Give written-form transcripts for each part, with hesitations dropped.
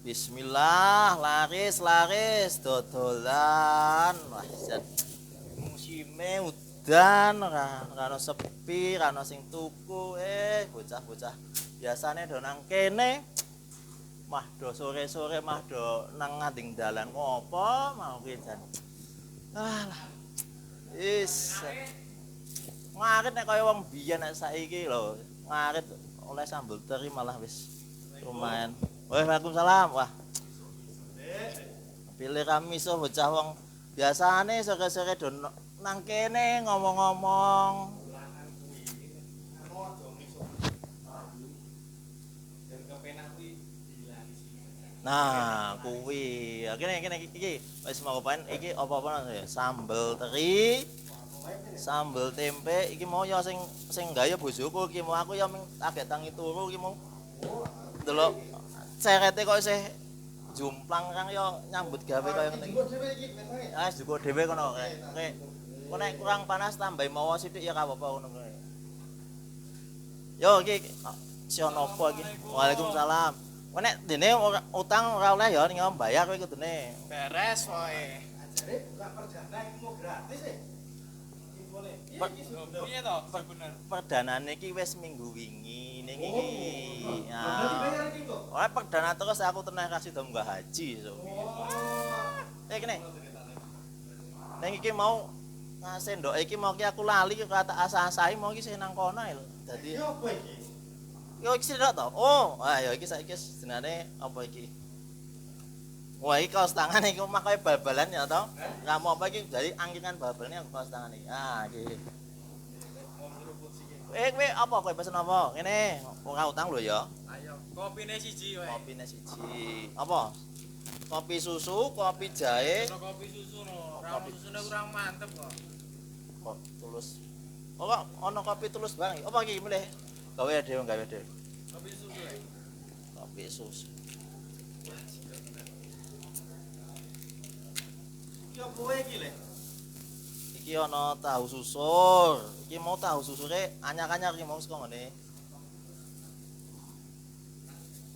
Bismillah, laris dodolan. Wah, jan musime udan, ora ono sepi, ora ono sing tuku. Bocah-bocah biasane do nang kene. Mah do sore-sore mah do nang nganding dalan ngopo mau ki jan. Alah. Is. Ngarit nek kaya wong biyen nek saiki lho. Ngarit oleh sambel teri malah wis lumayan. Waalaikumsalam. Wah, pilih kami so bocah wong biasane sore-sore do nang kene ngomong-ngomong. Nah, kuwi. Kene iki wis mau panen iki apa-apa ya? Sambel teri, sambel tempe iki mau ya sing gawe bojoku iki mau aku ya ming agek tangi turu iki mau. Delok cerete kok isih jumplang kang ya nyambut gawe kaya ngene. Ah, cukup dhewe kono. Oke. Kok nek kurang panas tambahi mawa sithik ya apa-apa ngono kuwi. Yo iki si ono apa iki? Waalaikumsalam. Kok nek dene utang ora oleh ya ning bayar kowe kudune. Beres wae. Ajare buka perdana iki mau gratis e. Infone. Piye to bener? Perdanane iki wis minggu wingi ning iki. Berarti bayar iki kok. Ora perdana terus aku teneh kasih do munggah haji so. Kene. Ning iki mau sendok iki mau ki aku lali kata asa-asahi mau ki sing nang kono lho. Dadi Iki apa iki? yo iki sendok to. Oh, ya iki saiki jenenge apa iki? Wah, iki kaos tangan iki mah kaya bal-balan ya to. Kamu apa iki dari angkingan bal-balan aku kaos tangan iki. Ah, iki. Kowe apa kowe pesen apa? Ngene, ora utang lho ya. Ayo, kopine siji wae. Kopine siji. Apa? Kopi susu, kopi jahe, Ono kopi susu no. Ora ono susune kurang mantep kok. kok tulus. Oh, kok ono kopi tulus bang. Apa iki milih? Gawe dhewe, gawe dhewe. Kopi susu wae. Kopi susu. Iki apa wae iki le? Iki ono tahu susur. Iki mau tahu susure anyar-anyar iki mau saka ngene.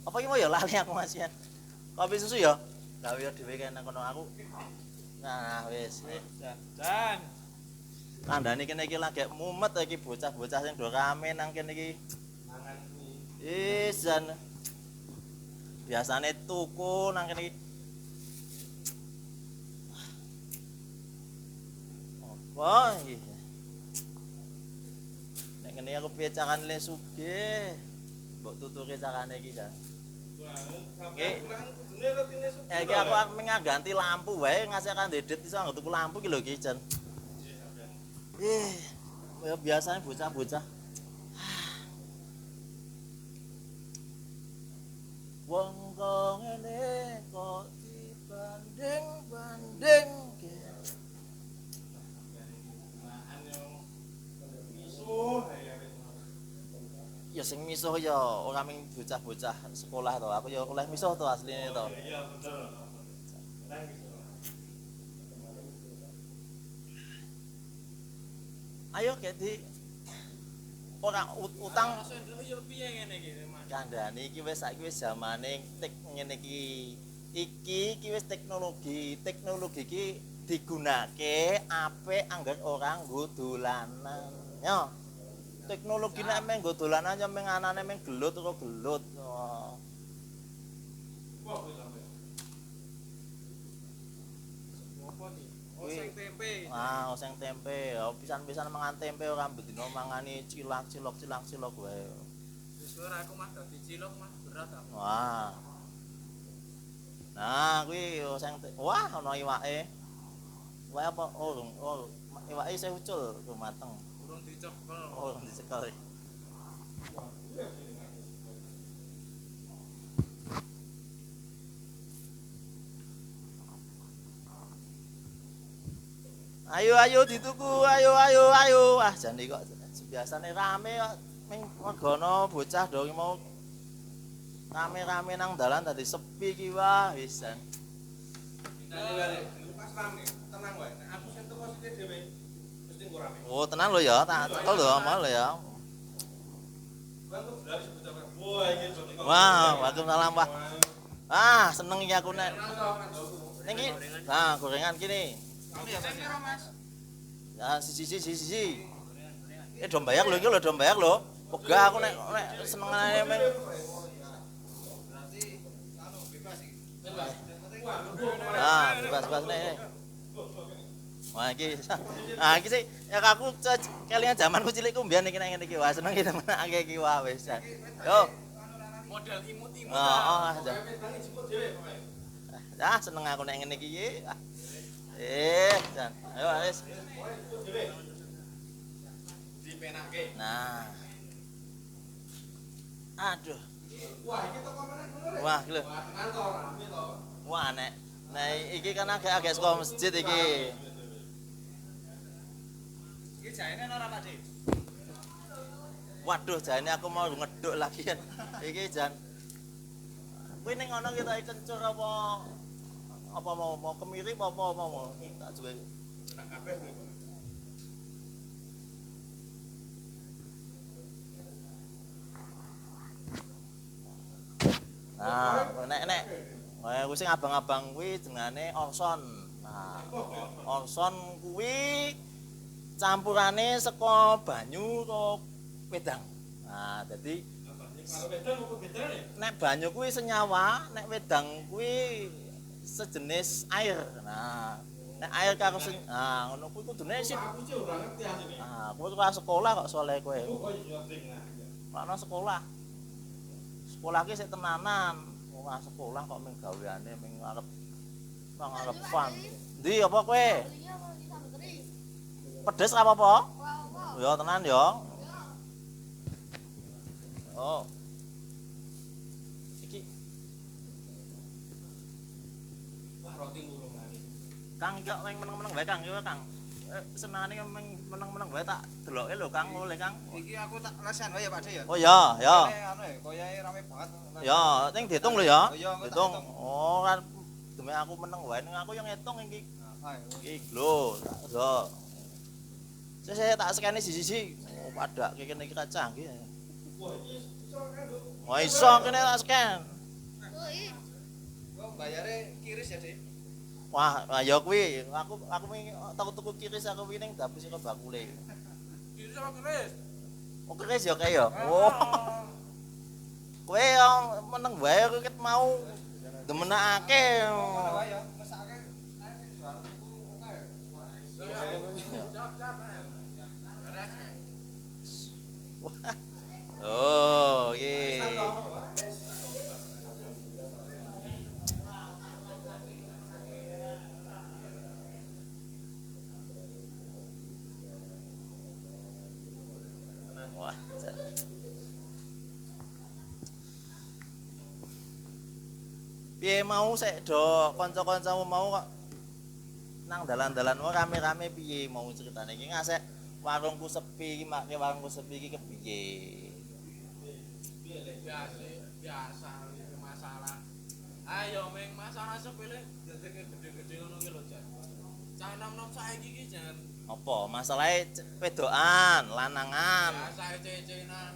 Apa iki mau ya lali aku ngasihan. Kopi susu ya? Gawe dhewe kene kono aku. Nah, wis. Dan Kandhane kene iki lagi mumet iki bocah-bocah sing do rame nang kene iki. Mangan kuwi. Jan. Biasane tuku nang kene iki. Apa iki? Nek ngene aku piye carane sugih? Mbok tutuke carane iki jan. Iki aku ganti lampu wae ngasih kan dedet iso nggo tuku lampu iki lho iki jan. Kaya biasane bocah-bocah. Wong kok ngene kok dibanding-banding. Ya sing misuh ya ora ming bocah-bocah sekolah to. Aku ya oleh misuh to asline to. Iya bener. Ayo kayak di ora utang yo piye ngene iki, Mas? kandhane iki wis saiki wis zamane ngene iki. Iki wis teknologi. Teknologi iki digunakake apik anggar ora nggo dolanan. Yo. Teknologi nek meng nggo dolanan ya meng anane meng gelut karo gelut. Oh. Apa iki? Oseng tempe. Ah, oseng tempe. Oh, pisan-pisan mangan tempe ora bedino mangani cilok wae. Wis ora aku mah dadi cilok mah berat aku. Wah. Nah, kuwi oseng wah ana iwake. Wae apa? Oh, iwake isih ucul, mateng. Urung dicekel. Oh, dicekel. Ayo dituku, ayo. Ah, jane kok biasane rame kok ning megono bocah do mau rame-rame nang dalan dadi sepi ki wah wisan. Pas rame, tenang wae. Nek aku sing teko sithik dhewe mesti engko rame. Oh, tenan lho ya, tak cekel lho amal lho ya. Bang kok blas bocah. Wah, iki Wah, waalaikumsalam, Pak. Ah, seneng iki aku nek. Ning iki, nah gorengan kini. Ya siji. Dom bayar lho iki lho, dom bayar lho. Wegah aku nek senengane men. Ah, bebas nek. Wah iki. Ah iki sih ya aku kelingan zamanku cilikku mbiyen iki nek ngene iki wah seneng iki temenake iki wah wis. Yo. Model imut-imut. Heeh. Ah seneng aku nek ngene iki. Jan. Ayo wis. Dipenake. Nah. Aduh. Wah, iki toko meneh ngono. Wah, iki lho. Tenan to, rame to. Wah, nek iki kan agak saka masjid iki. Iki jaene ora Pak Dik. Waduh, jane aku mau ngeduk lagi kan. Iki jan. Kuwi ning ngono kita kencur apa mau kemiri apa mau tak duwe. Kabeh kuwi. Nah, nek kuwi sing abang-abang kuwi jenenge Orson. Nah, Orson kuwi campurane saka banyu karo wedang. Nah, dadi Kalau wedang apa bedane? nek banyu kuwi senyawa, nek wedang kuwi sejenis air. Nah, nek air karo nah ngono kuwi kudune sih. Aku sih ora ngerti asine. Nah, kowe ora sekolah kok soalnya kowe. Oh iya ding. Ora sekolah. Sekolah ki sik tenanan. Ora sekolah kok ming gaweane ming ngarep nang ngarepan. Ndi apa kowe? Pedes apa-apa? Ya tenan ya. Oh. Iki Wah, roti ngulungan. Kang kok meng meneng-meneng wae Kang, yo Kang. Senengane meng meneng-meneng wae tak deloke lho Kang, oleh Kang. Iki aku tak lesan wae ya Pak Dik ya. Oh ya, ya. Anu ya, koyoke rame banget. Ya, ning diitung lho ya. Oh, iya, aku tak Diitung. hitung. Oh kan demi aku meneng wae, ning aku yang ngitung iki. Ayo. Iki lho, tak yo. Saya tak skene siji-siji. Oh, padak iki kene iki canggih. Wah, iki iso kan, Duk? Wah iso kene tak scan. Kok bayare kiris ya, Dik? Wah, ya kuwi aku takut tuku kiris aku winning dapet saka bakule. Kiris apa kiris? Oh kiris ya kae ya. Oh. Kowe yang meneng wae kowe ket mau demenake. Mana wae ya, mesake. Oh, iki. Wah. Piye mau sik do kanca-kancamu mau kok nang dalan-dalan wae rame-rame piye mau ceritane iki ngasek warungku sepi iki make warungku sepi iki kepiye? Biasa iki masalah. Ayo ming masalah sepele dadeke gede-gede ngono ki lho, Jan. Cah nom-nom saiki iki jan Apa masalahe wedokan, lanangan. biasa cecenan.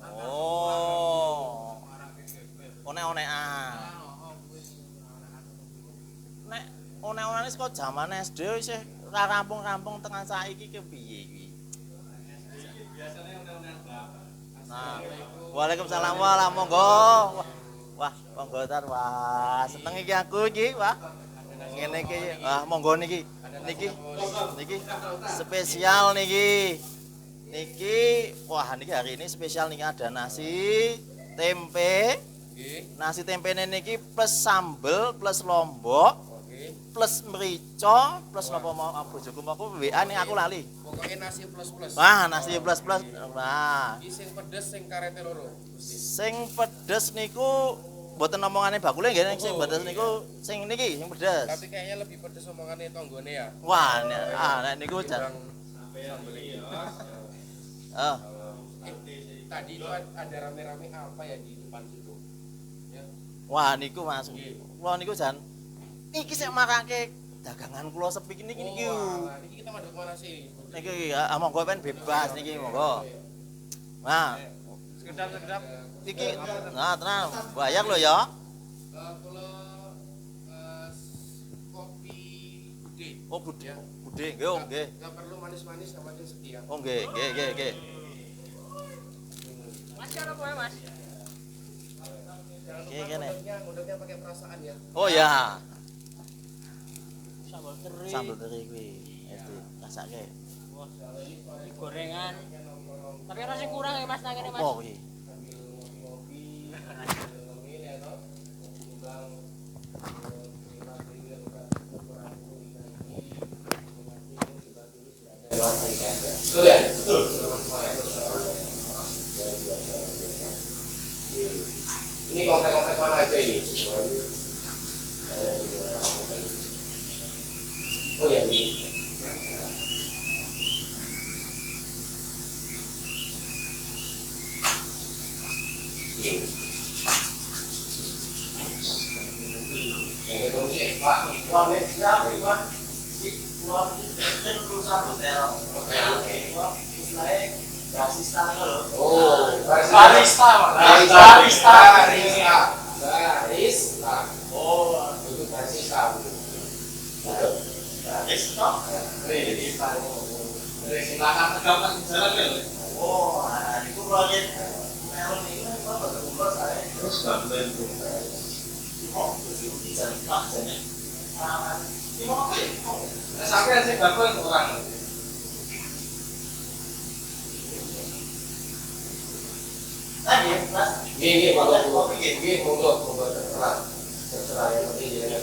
Oh. Onek-onekan. Nek onek-onekane saka jaman SD isih ra rampung-rampung tekan saiki kepiye iki? Biasanya undang-undang berapa? Nah, Waalaikumsalam wala monggo. Wah, monggo tar wah seneng iki aku iki, wah. Ngene iki, wah monggo niki. Niki spesial niki. Niki, wah niki hari ini spesial niki ada nasi, tempe. Nasi tempene niki plus sambel, plus lombok, plus merica, plus napa mau bojoku mau WA ning aku lali. Pokoknya nasi plus-plus. Wah, nasi plus. Nah, Iki sing pedes sing karete loro. sing pedes niku mboten omongane bakule nggih sing pedes niku sing niki sing pedes. Tapi kayaknya lebih pedes omongannya tonggone ya. Wah, nek niku jan. Sambel ini. Oh, Tadi itu ada rame-rame apa ya di depan situ? Ya. wah niku Mas. Kula niku jan iki sik marake dagangan kula sepi niki niki. Wah, ini kita madhep mana sih? Niki monggo pen bebas niki monggo. Nah, Sekedap-sekedap. iki nah tenang, bayar lho ya. Kalau Oh, Bude. Bude, nggih, oh nggih. Nggak perlu manis-manis, yang penting setia. Oh nggih, nggih. Mas cara apa ya, Mas? Jangan Oke, lupa kene. ngudeknya pakai perasaan ya. Oh ya, Sambal teri. sambal teri kuwi. Itu rasake. Wah, ini gorengan. Tapi ana sing kurang ya Mas nang kene, Mas. Apa kuwi? Sambil ngopi, sambil ngemil ya toh. Timbang betul ya? Betul. Ini kontak-kontak mana aja ini? Oh ya ini. Yang itu sih Pak, uangnya siapa Pak? Uang itu perusahaan hotel. Oke. Barista loh. Oh, barista. Oh, itu barista. Silakan gampang jalan ya. Oh, itu proyek melon ini kan betul-betul saya. Terus gambar itu. Oh, itu jalan paknya. Sampai saya gambar orang. Ini monggo terserah yang penting jangan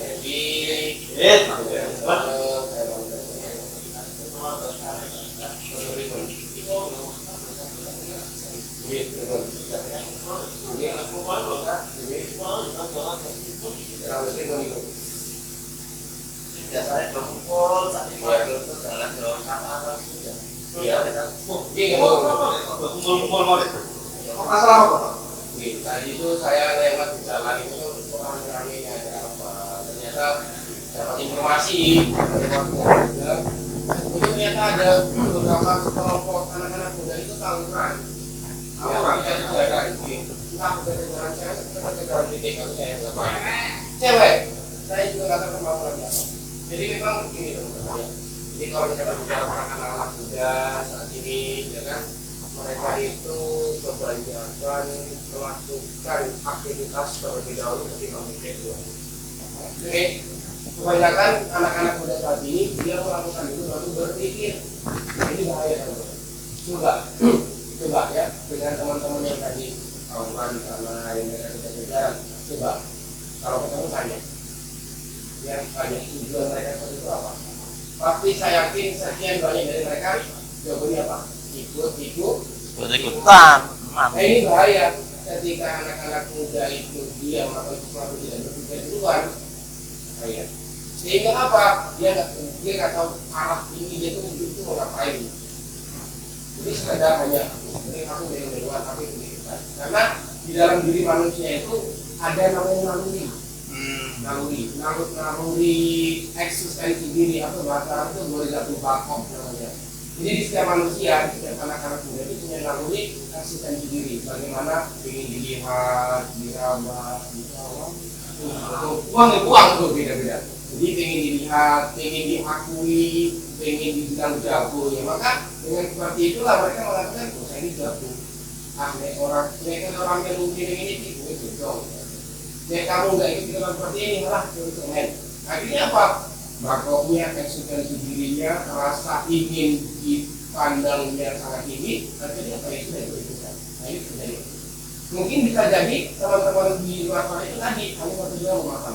biasanya berkumpul saat ini jalan masalah apa? Tadi itu saya lewat di jalan itu orang ramainya ada apa? Ternyata dapat informasi itu ternyata ada beberapa kelompok anak-anak muda itu tawuran. Tawuran entah kejaran cewek, kejaran titik kalau saya nggak tahu. Cewek, saya juga nggak tahu kemauan apa. Jadi memang begini teman-teman. Jadi kalau kita berbicara tentang anak-anak muda saat ini, ya kan? Mereka itu kebanyakan melakukan aktivitas terlebih dahulu ketika mereka itu. Oke, kebanyakan anak-anak muda saat ini dia melakukan itu lalu berpikir ini bahaya teman-teman. Coba ya dengan teman-teman yang tadi kawan karena yang mereka kita kejar, coba kalau ketemu tanya, yang tanya tujuan mereka seperti itu apa? Pasti saya yakin sekian banyak dari mereka jawabannya apa? Ikut-ikutan. Nah ini bahaya ketika anak-anak muda itu dia melakukan sesuatu tidak berpikir duluan, bahaya. Sehingga apa? Dia nggak tahu arah ini dia itu mau ngapain. Jadi sekedar hanya aku yang luar tapi pendidikan. Karena di dalam diri manusia itu ada namanya naluri eksistensi diri atau bahasa itu gorizatul bakok namanya. Jadi di setiap manusia, di setiap anak-anak muda itu punya naluri eksistensi diri. Bagaimana ingin dilihat, diraba, uang itu beda-beda. Jadi ingin dilihat, ingin diakui, ingin dibilang jago. Ya maka dengan seperti itulah mereka mengatakan, oh saya ini jago. Orang yang mungkin ini tipu itu dong. Ya kamu nggak ikut dengan seperti ini malah konsumen. Akhirnya apa? Bakoknya, eksistensi dirinya, rasa ingin dipandangnya sangat tinggi, akhirnya apa itu yang berikutnya. Nah ini terjadi. Mungkin bisa jadi teman-teman di luar sana itu tadi hanya satu juga memakan.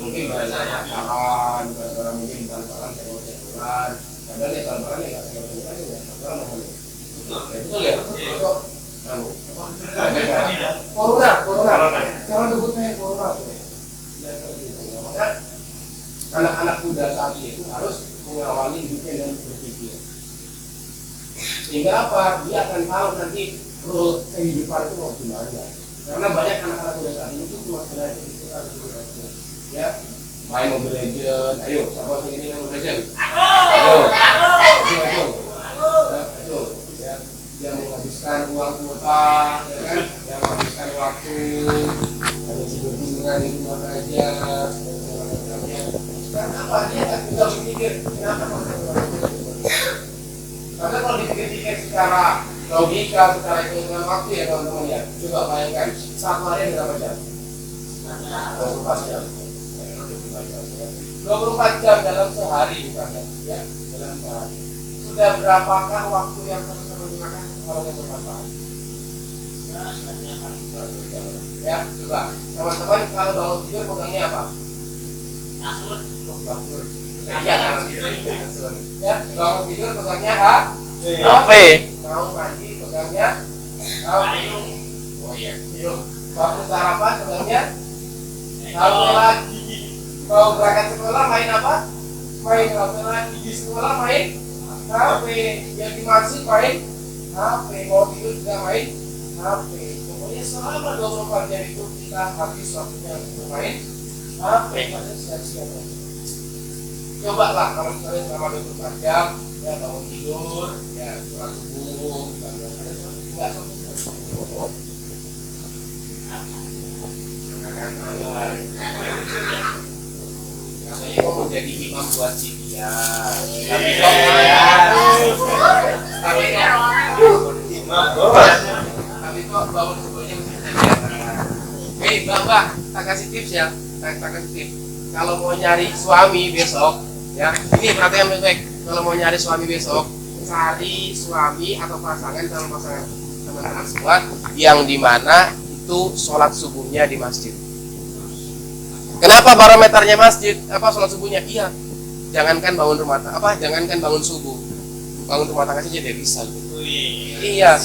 Mungkin bahasanya jalan, mungkin jalan sekolah, padahal ya jalan ya nggak sekolah ya jalan mahal. Betul ya. Corona. Jangan sebutnya corona. Anak-anak muda saat ini itu harus mengawali hidupnya dan berpikir. Sehingga apa? Dia akan tahu nanti role kehidupan itu mau gimana. Karena banyak anak-anak muda saat ini itu cuma sekedar itu harus berpikir. Ya, main Mobile Legends. Ayo, siapa yang ini Mobile Legends? Ayo. Ya, dia menghabiskan uang kuota, ya kan? Yang menghabiskan waktu, hanya tidur dengan di rumah aja. Karena apa? Dia nggak bisa berpikir kenapa kok saya berpikir. Karena kalau dipikir-pikir secara logika, secara hitungan waktu ya teman-teman ya. Coba bayangkan, satu hari ada berapa jam? 24 jam. 24 jam dalam sehari misalnya, ya, dalam sehari. Sudah berapakah waktu yang harus kita gunakan hal yang bermanfaat? Ya, coba teman-teman kalau bangun tidur pegangnya apa? Kasur. Ya, ya, bangun tidur pegangnya HP. Mau mandi pegangnya payung. Oh iya, payung. Bangun sarapan pegangnya HP lagi. Mau berangkat sekolah main apa? Main HP lagi. Di sekolah main HP. Yang di masjid main HP. Mau tidur juga main HP. Pokoknya selama 24 jam itu kita habis waktunya untuk main HP. Maksudnya siap-siap. Coba lah kalau misalnya selama 24 jam ya bangun tidur, ya sholat subuh, enggak katanya mau menjadi imam buat si dia. Tapi kok bangun subuhnya mesti jajan. Hei mbak, tak kasih tips ya, tak kasih tips. Kalau mau nyari suami besok, ya ini perhatian baik-baik. Kalau mau nyari suami besok, cari suami atau pasangan calon pasangan teman-teman semua yang dimana itu sholat subuhnya di masjid. Kenapa barometernya masjid? Apa sholat subuhnya? Iya. Jangankan bangun rumah tangga, jangankan bangun subuh, bangun rumah tangga saja dia bisa. Iya.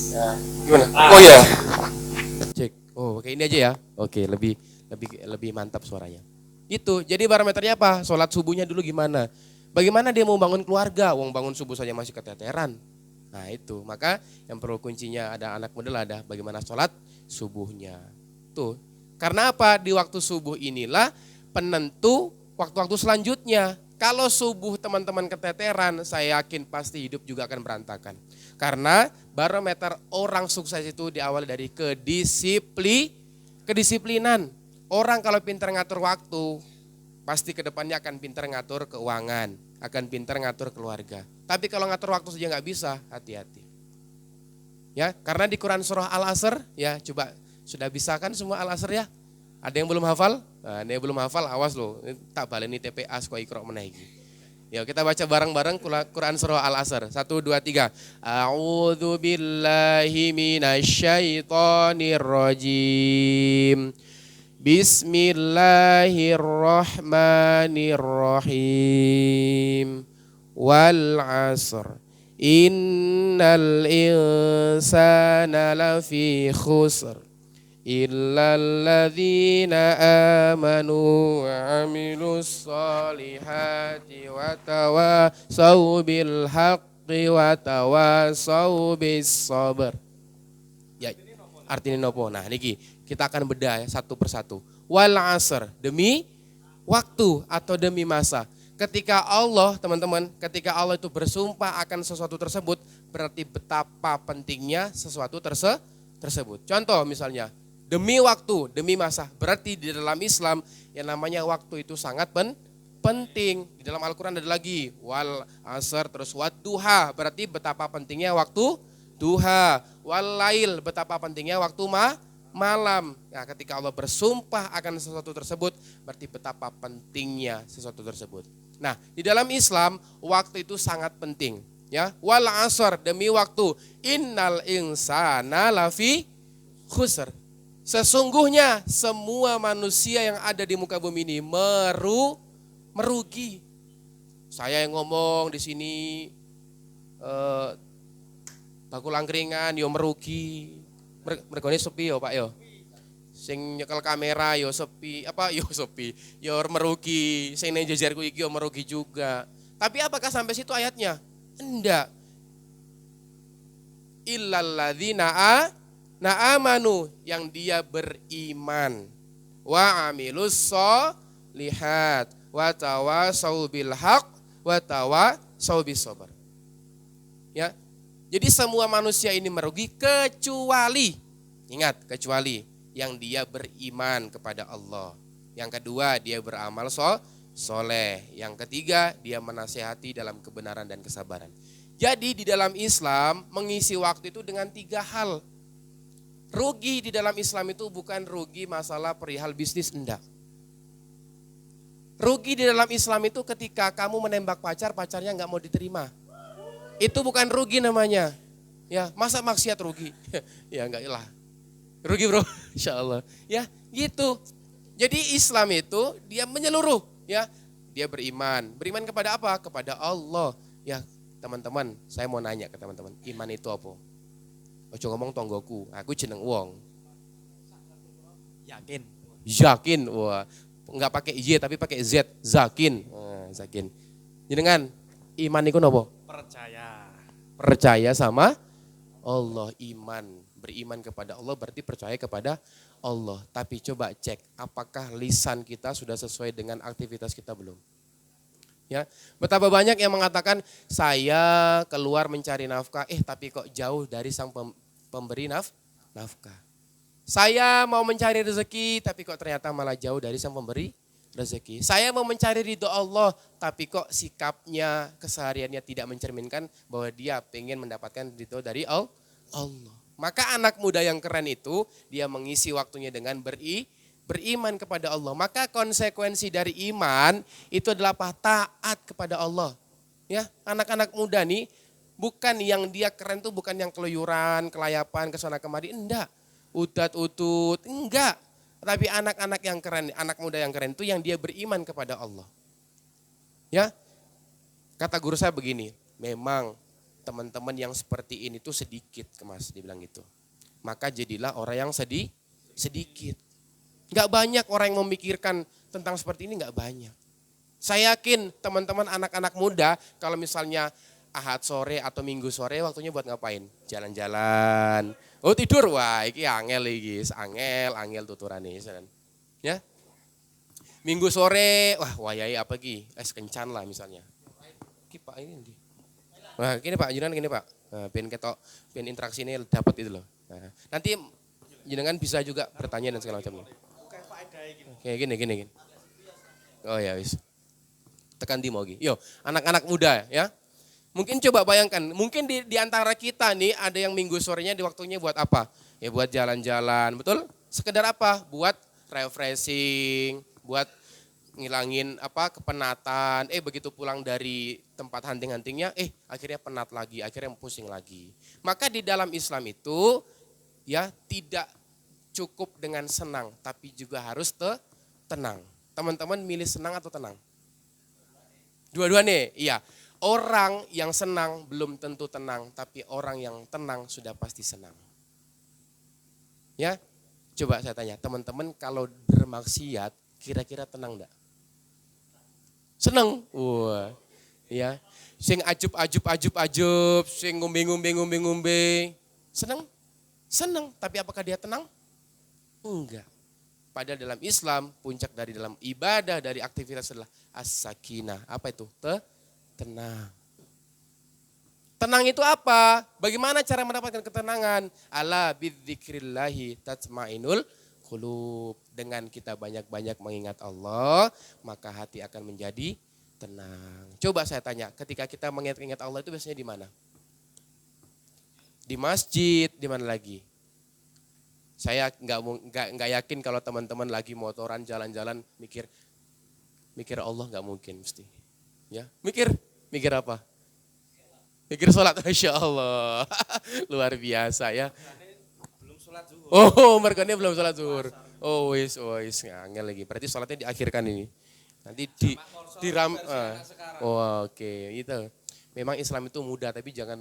Ya, gimana? Oh iya. Cek. Oh, kayak ini aja ya. Oke, lebih mantap suaranya. Itu. Jadi barometernya apa? Sholat subuhnya dulu gimana? Bagaimana dia mau bangun keluarga? Wong bangun subuh saja masih keteteran. Nah itu, maka yang perlu kuncinya ada anak muda ada bagaimana sholat subuhnya. Tuh, karena apa? Di waktu subuh inilah penentu waktu-waktu selanjutnya. Kalau subuh teman-teman keteteran, saya yakin pasti hidup juga akan berantakan. Karena barometer orang sukses itu diawali dari kedisiplinan. Orang kalau pintar ngatur waktu, pasti kedepannya akan pintar ngatur keuangan, akan pintar ngatur keluarga. Tapi kalau ngatur waktu saja nggak bisa, hati-hati. Ya, karena di Quran surah Al-Asr, ya coba sudah bisa kan semua Al-Asr ya? Ada yang belum hafal? Nah, ini yang belum hafal, awas loh, tak baleni TPA suka ikro menaiki. Ya kita baca bareng-bareng Quran surah Al-Asr. 1, 2, 3. A'udzu billahi minasyaitonir rajim. Bismillahirrahmanirrahim. Wal 'asr. Innal insana lafi khusr. Illal ladzina amanu wa 'amilus solihati wa tawassaw bil haqqi wa tawassaw bis sabr. Ya, artinya nopo? Nah, niki kita akan bedah ya, satu persatu. Wal 'asr, demi waktu atau demi masa. Ketika Allah, teman-teman, ketika Allah itu bersumpah akan sesuatu tersebut, berarti betapa pentingnya sesuatu tersebut. Contoh misalnya, demi waktu, demi masa. Berarti di dalam Islam yang namanya waktu itu sangat penting. Di dalam Al-Quran ada lagi, wal 'asr, terus wad duha, berarti betapa pentingnya waktu duha. Wal lail, betapa pentingnya waktu malam. Nah, ketika Allah bersumpah akan sesuatu tersebut, berarti betapa pentingnya sesuatu tersebut. Nah, di dalam Islam waktu itu sangat penting, ya. Wal 'asr, demi waktu. Innal insana lafi khusr. Sesungguhnya semua manusia yang ada di muka bumi ini merugi. Saya yang ngomong di sini bakul angkringan yo merugi. Mergone sepi yo Pak yo. Sing nyekel kamera yo sepi, yo merugi. Sing nang jajarku iki yo merugi juga. Tapi apakah sampai situ ayatnya? Enggak. Illal ladzina amanu, yang dia beriman. Wa amilus solihat wa tawassaw bil haqq wa tawassaw bis sabr. Ya. Jadi semua manusia ini merugi kecuali, ingat, kecuali yang dia beriman kepada Allah. Yang kedua, dia beramal soleh. Yang ketiga, dia menasehati dalam kebenaran dan kesabaran. Jadi di dalam Islam mengisi waktu itu dengan 3 hal. Rugi di dalam Islam itu bukan rugi masalah perihal bisnis, enggak. Rugi di dalam Islam itu ketika kamu menembak pacar, pacarnya enggak mau diterima. Itu bukan rugi namanya. Ya, masa maksiat rugi? Ya enggak lah. Rugi bro, insya Allah. Ya gitu. Jadi Islam itu dia menyeluruh. Ya, dia beriman. Beriman kepada apa? Kepada Allah. Ya teman-teman, saya mau nanya ke teman-teman. Iman itu apa? Ojo ngomong tonggoku, aku jeneng wong. Yakin. Yakin, wah. Enggak pakai Y tapi pakai Z, zakin. Zakin. Jenengan, iman itu apa? Percaya. Percaya sama Allah, iman. Beriman kepada Allah berarti percaya kepada Allah. Tapi coba cek apakah lisan kita sudah sesuai dengan aktivitas kita belum? Ya, betapa banyak yang mengatakan saya keluar mencari nafkah, tapi kok jauh dari sang pemberi nafkah. Saya mau mencari rezeki, tapi kok ternyata malah jauh dari sang pemberi rezeki. Saya mau mencari ridho Allah, tapi kok sikapnya, kesehariannya tidak mencerminkan bahwa dia pengen mendapatkan ridho dari Allah. Maka anak muda yang keren itu, dia mengisi waktunya dengan beriman kepada Allah. Maka konsekuensi dari iman itu adalah taat kepada Allah. Ya, anak-anak muda nih bukan yang dia keren tuh bukan yang keluyuran, kelayapan, kesana kemari, enggak. Utat-utut, enggak. Tapi anak-anak yang keren, anak muda yang keren itu yang dia beriman kepada Allah. Ya. Kata guru saya begini, memang teman-teman yang seperti ini tuh sedikit, Mas, dibilang gitu. Maka jadilah orang yang sedikit. Enggak banyak orang yang memikirkan tentang seperti ini, enggak banyak. Saya yakin teman-teman anak-anak muda kalau misalnya Ahad sore atau Minggu sore waktunya buat ngapain? Jalan-jalan. Oh tidur, wah iki angel iki, angel tuturane. Ya. Minggu sore, wah wayahe apa iki? Es kencan lah misalnya. Iki Pak ini ndi? Wah, gini Pak, jenengan gini Pak. Nah, ben ketok, ben interaksi ini dapat itu loh. Nah, nanti jenengan bisa juga bertanya dan segala macamnya. Kayak gini. Oh ya wis. Tekan di mau Yo, anak-anak muda ya. Mungkin coba bayangkan, mungkin di antara kita nih ada yang minggu sorenya di waktunya buat apa? Ya buat jalan-jalan, betul? Sekedar apa? Buat refreshing, buat ngilangin kepenatan. Begitu pulang dari tempat hunting-huntingnya, akhirnya penat lagi, akhirnya pusing lagi. Maka di dalam Islam itu ya tidak cukup dengan senang, tapi juga harus tenang. Teman-teman milih senang atau tenang? Dua-dua nih, iya. Orang yang senang belum tentu tenang, tapi orang yang tenang sudah pasti senang. Ya, coba saya tanya, teman-teman kalau bermaksiat kira-kira tenang enggak? Senang. Wah. Ya. Sing ajub, sing ngombe. Senang? Senang, tapi apakah dia tenang? Enggak. Padahal dalam Islam, puncak dari dalam ibadah, dari aktivitas adalah as-sakinah. Apa itu? Tenang. Tenang itu apa? Bagaimana cara mendapatkan ketenangan? Ala bidzikrillahi tatmainul qulub. Dengan kita banyak-banyak mengingat Allah, maka hati akan menjadi tenang. Coba saya tanya, ketika kita mengingat Allah itu biasanya di mana? Di masjid, di mana lagi? Saya nggak yakin kalau teman-teman lagi motoran jalan-jalan mikir Allah nggak mungkin mesti. Ya, mikir apa? Mikir sholat, Masya Allah. Luar biasa ya. Belum sholat zuhur. Oh, mereka belum sholat zuhur. Oh, wis, ngangel lagi. Berarti sholatnya diakhirkan ini. Nanti diram. Oh, oke, itu. Memang Islam itu mudah, tapi jangan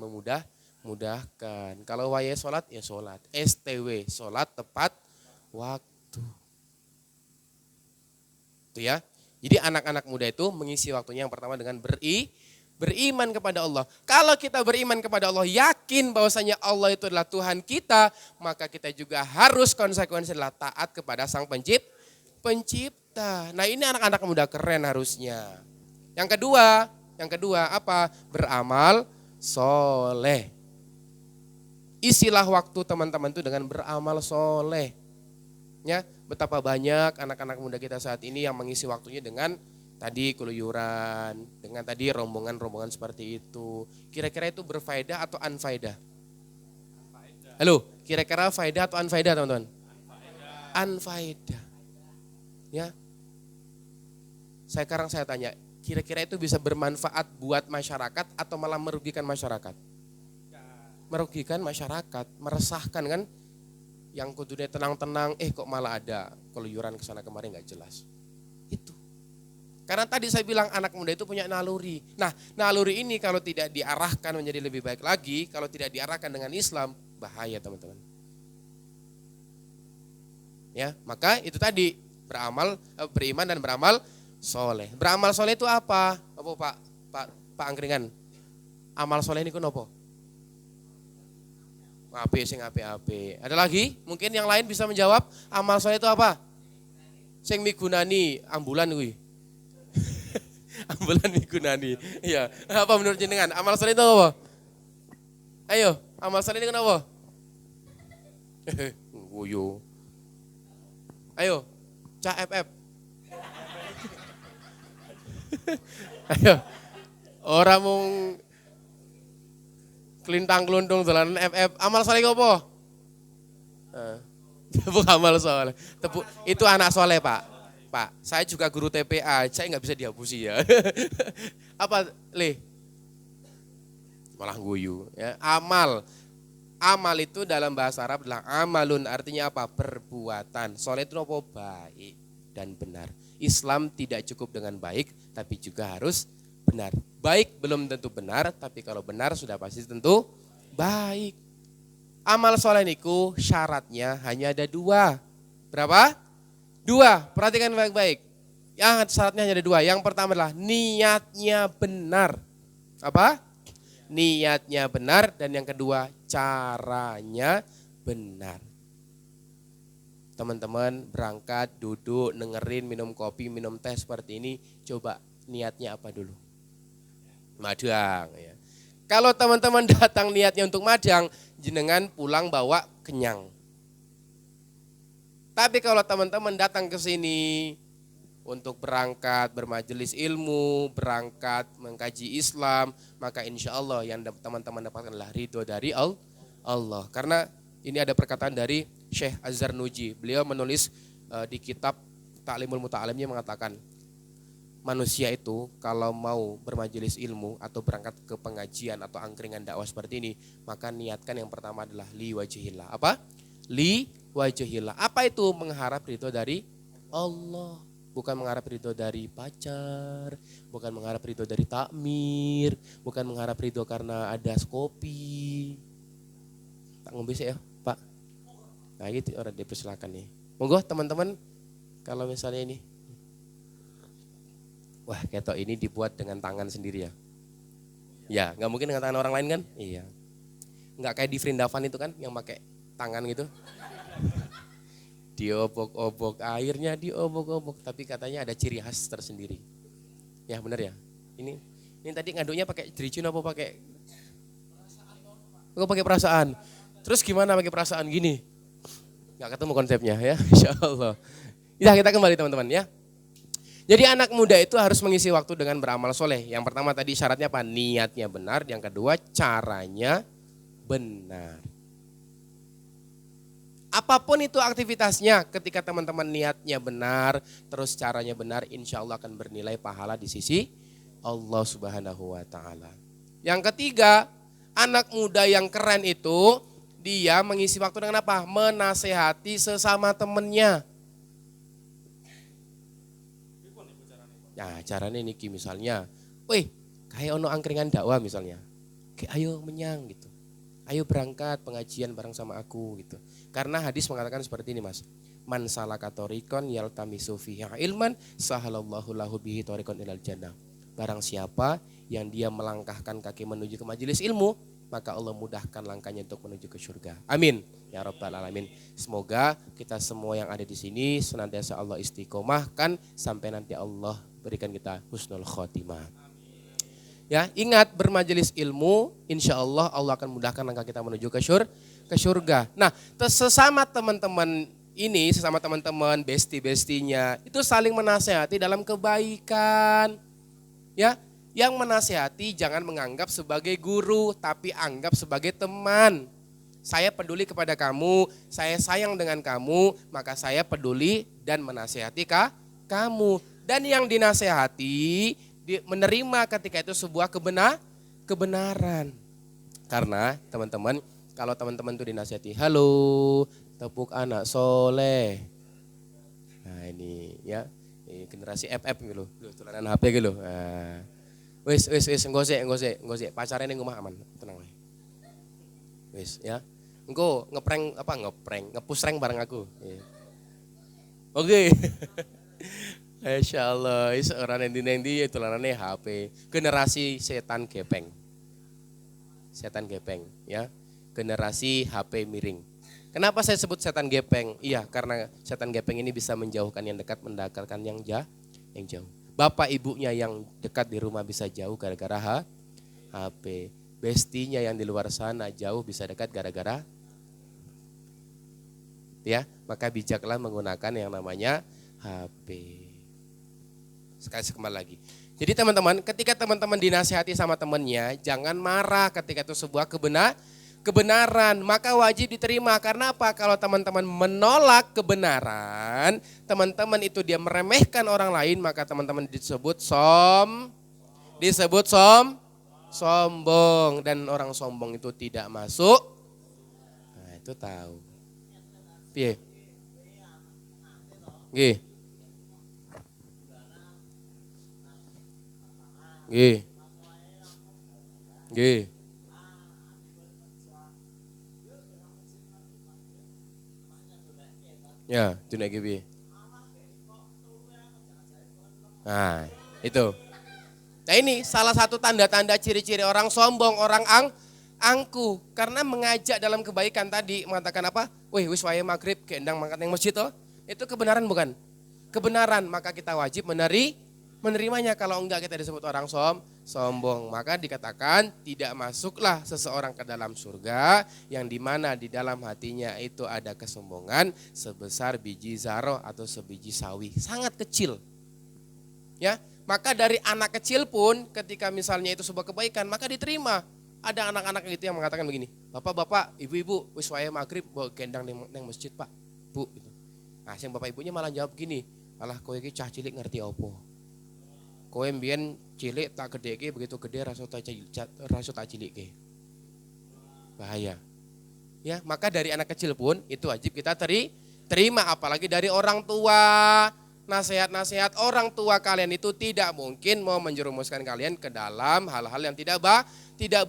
mudahkan. Kalau wayah sholat, ya sholat. STW, sholat tepat waktu. Itu ya. Jadi anak-anak muda itu mengisi waktunya yang pertama dengan beriman kepada Allah. Kalau kita beriman kepada Allah, yakin bahwasanya Allah itu adalah Tuhan kita, maka kita juga harus konsekuensi adalah taat kepada Sang Pencipta. Nah ini anak-anak muda keren harusnya. Yang kedua apa? Beramal soleh. Isilah waktu teman-teman itu dengan beramal soleh. Ya, betapa banyak anak-anak muda kita saat ini yang mengisi waktunya dengan tadi keluyuran, dengan tadi rombongan-rombongan seperti itu, kira-kira itu berfaedah atau unfaedah? Halo, kira-kira faedah atau unfaedah teman-teman? Unfaedah. Ya. Sekarang saya tanya, kira-kira itu bisa bermanfaat buat masyarakat atau malah merugikan masyarakat? Merugikan masyarakat, meresahkan kan? Yang kudunya tenang-tenang, kok malah ada keluyuran ke sana kemari nggak jelas. Itu. Karena tadi saya bilang anak muda itu punya naluri. Nah, naluri ini kalau tidak diarahkan menjadi lebih baik lagi, kalau tidak diarahkan dengan Islam, bahaya teman-teman. Ya, maka itu tadi beriman dan beramal soleh. Beramal soleh itu apa? Apa Pak Angkringan? Amal soleh ini apa? Ape sing ape-ape. Ada lagi? Mungkin yang lain bisa menjawab. Amal soleh itu apa? Sing migunani ambulan kuwi. Ambulan migunani. Iya. Apa menurut jenengan? Amal soleh itu apa? Ayo, amal soleh ini kenapa? Guyu. Ayo, Cak FF. Ayo. Orang mung kelintang keluntung dolanan FF. Amal soleh apa? Tepuk amal soleh. Itu anak soleh, Pak. Pak, saya juga guru TPA, saya nggak bisa dihapusi ya. Apa, Le? Malah guyu. Ya. Amal itu dalam bahasa Arab adalah amalun, artinya apa? Perbuatan. Soleh itu apa? Baik dan benar. Islam tidak cukup dengan baik, tapi juga harus benar. Baik belum tentu benar, tapi kalau benar sudah pasti tentu baik. Amal soleh niku syaratnya hanya ada 2. Berapa? 2, perhatikan baik-baik. Yang syaratnya hanya ada 2. Yang pertama adalah niatnya benar. Apa? Niatnya benar, dan yang kedua caranya benar. Teman-teman berangkat, duduk, dengerin, minum kopi, minum teh seperti ini, coba niatnya apa dulu? Madang. Ya. Kalau teman-teman datang niatnya untuk madang, jenengan pulang bawa kenyang. Tapi kalau teman-teman datang ke sini untuk berangkat bermajelis ilmu, berangkat mengkaji Islam, maka insya Allah yang teman-teman dapatkan adalah ridho dari Allah. Karena ini ada perkataan dari Syekh Az-Zarnuji. Beliau menulis di kitab Ta'limul Muta'alimnya mengatakan, manusia itu kalau mau bermajelis ilmu atau berangkat ke pengajian atau angkringan dakwah seperti ini, maka niatkan yang pertama adalah li wajhillah. Apa? Li wajhillah. Apa itu? Mengharap ridho dari Allah. Bukan mengharap ridho dari pacar, bukan mengharap ridho dari takmir, bukan mengharap ridho karena ada kopi. Tak ngombe sih ya, Pak. Nah, gitu orang dipersilakan nih. Monggo teman-teman, kalau misalnya ini, wah ketok ini dibuat dengan tangan sendiri ya. Ya, nggak mungkin dengan tangan orang lain kan? Iya. Nggak kayak di Vrindavan itu kan, yang pakai tangan gitu. Diobok-obok, airnya diobok-obok, tapi katanya ada ciri khas tersendiri. Ya benar ya. Ini tadi ngaduknya pakai jericun apa pakai? Pakai perasaan. Terus gimana pakai perasaan gini? Nggak ketemu konsepnya ya, insya Allah. Ya kita kembali teman-teman ya. Jadi anak muda itu harus mengisi waktu dengan beramal soleh. Yang pertama tadi syaratnya apa? Niatnya benar. Yang kedua caranya benar. Apapun itu aktivitasnya, ketika teman-teman niatnya benar, terus caranya benar, insya Allah akan bernilai pahala di sisi Allah Subhanahu wa Ta'ala. Yang ketiga, anak muda yang keren itu, dia mengisi waktu dengan apa? Menasehati sesama temannya. Nah, caranya niki misalnya, wih, kayak ono angkringan dakwah misalnya, kayak ayo menyang gitu. Ayo berangkat pengajian bareng sama aku gitu. Karena hadis mengatakan seperti ini Mas. Man salaka thoriqan yaltamisu fihi ilman sahalallahu lahu bihi thoriqan ilal jannah. Barang siapa yang dia melangkahkan kaki menuju ke majelis ilmu, maka Allah mudahkan langkahnya untuk menuju ke surga. Amin ya rabbal alamin. Semoga kita semua yang ada di sini senantiasa Allah istiqomahkan sampai nanti Allah berikan kita husnul khotimah. Ya, ingat bermajelis ilmu, insya Allah Allah akan mudahkan langkah kita menuju ke surga. Nah, sesama teman-teman ini sesama teman-teman, besti-bestinya itu saling menasehati dalam kebaikan. Ya, yang menasehati jangan menganggap sebagai guru, tapi anggap sebagai teman. Saya peduli kepada kamu, saya sayang dengan kamu, maka saya peduli dan menasehati kamu. Dan yang dinasehati menerima ketika itu sebuah kebenaran. Karena teman-teman, kalau teman-teman itu dinasihati, halo, tepuk anak soleh. Nah ini ya, ini generasi FF gitu loh, tulanan HP gitu loh. Nah, wis enggak pacarnya ning omah aman, tenang wae. Wis ya. Engko ngeprank ngepush rank bareng aku. Ya. Oke. Masyaallah, is orang endi-endi tulanane HP. Generasi setan gepeng. Setan gepeng ya. Generasi HP miring. Kenapa saya sebut setan gepeng? Iya, karena setan gepeng ini bisa menjauhkan yang dekat, mendekatkan yang jauh. Bapak ibunya yang dekat di rumah bisa jauh gara-gara HP. Bestinya yang di luar sana jauh bisa dekat gara-gara ya, maka bijaklah menggunakan yang namanya HP. Sekali kembali lagi. Jadi teman-teman, ketika teman-teman dinasihati sama temannya, jangan marah ketika itu sebuah kebenaran, maka wajib diterima. Karena apa? Kalau teman-teman menolak kebenaran, teman-teman itu dia meremehkan orang lain, maka teman-teman disebut sombong, dan orang sombong itu tidak masuk. Nah, itu tahu. Piye? Nggih. Nggih. Nggih. Ya, dunek piye? Nah, itu. Nah ini salah satu tanda-tanda ciri-ciri orang sombong, orang angkuh. Karena mengajak dalam kebaikan tadi, mengatakan apa? Wih, wis wae maghrib, gendang mangkat yang masjid toh. Itu kebenaran bukan? Kebenaran, maka kita wajib menerimanya. Kalau enggak kita disebut orang sombong. Maka dikatakan tidak masuklah seseorang ke dalam surga yang dimana di dalam hatinya itu ada kesombongan sebesar biji zarah atau sebiji sawi. Sangat kecil. Ya, maka dari anak kecil pun ketika misalnya itu sebuah kebaikan maka diterima. Ada anak-anak gitu yang mengatakan begini, bapak-bapak, ibu-ibu, wis wae maghrib bawa gendang neng masjid pak, bu. Gitu. Nah, yang bapak ibunya malah jawab gini, malah kowe iki cah cilik ngerti opo? Kowe mbiyen cilik tak gedeke begitu gede rasa tak cilik. Bahaya. Ya, maka dari anak kecil pun itu wajib kita terima, apalagi dari orang tua. Nasihat-nasihat orang tua kalian itu tidak mungkin mau menjerumuskan kalian ke dalam hal-hal yang tidak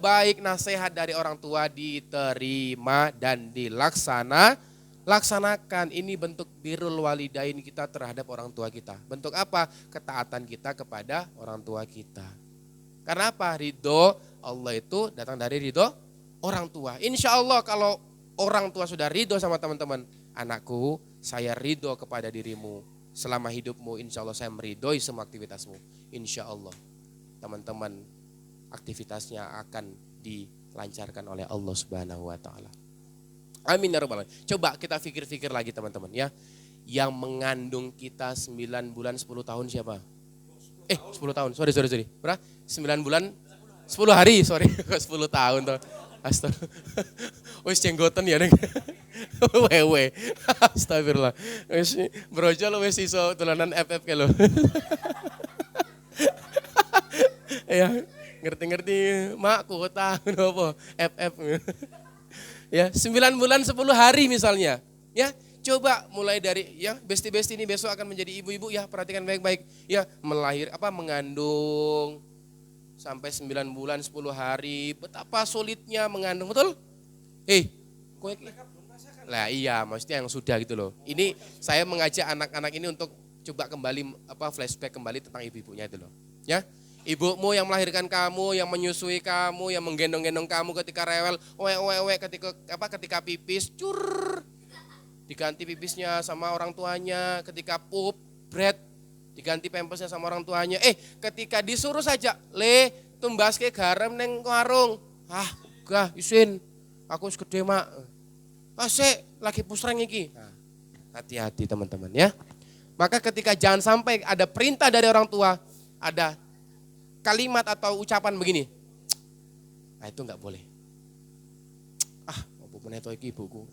baik. Nasihat dari orang tua diterima dan dilaksanakan. Ini bentuk birrul walidain kita terhadap orang tua kita. Bentuk apa? Ketaatan kita kepada orang tua kita. Karena apa? Ridho Allah itu datang dari ridho orang tua. Insya Allah kalau orang tua sudah ridho sama teman-teman, anakku saya ridho kepada dirimu. Selama hidupmu insya Allah saya meridhoi semua aktivitasmu. Insya Allah teman-teman aktivitasnya akan dilancarkan oleh Allah Subhanahu wa ta'ala. Amin ya rabbal alamin. Coba kita pikir-pikir lagi teman-teman ya. Yang mengandung kita 9 bulan 10 tahun siapa? 10 tahun, sorry. Berapa? 9 bulan 10 hari, sorry. 10 tahun tuh. Astagfirullah. Wis jenggoten ya neng. Wewe. Astagfirullah. Wis brojol wis iso tulanan FF ke lo. Ya, ngerti-ngerti makku tahun apa FF. Ya, 9 bulan 10 hari misalnya. Ya, coba mulai dari ya besti-besti ini besok akan menjadi ibu-ibu ya, perhatikan baik-baik. Ya, mengandung sampai 9 bulan 10 hari, betapa sulitnya mengandung, betul? Kowe lah iya, maksudnya yang sudah gitu loh. Ini saya mengajak anak-anak ini untuk coba kembali flashback kembali tentang ibu-ibunya itu loh. Ya, ibumu yang melahirkan kamu, yang menyusui kamu, yang menggendong-gendong kamu ketika rewel, ketika pipis, diganti pipisnya sama orang tuanya, ketika pup, bread, diganti pempesnya sama orang tuanya. Ketika disuruh saja, tumbaske garam neng warung. Gah isin, aku wis gede mak. Asik lagi pusreng iki. Nah, Hati-hati teman-teman ya. Maka ketika jangan sampai ada perintah dari orang tua, ada kalimat atau ucapan begini. Nah itu enggak boleh. Apa meneto iki ibuku.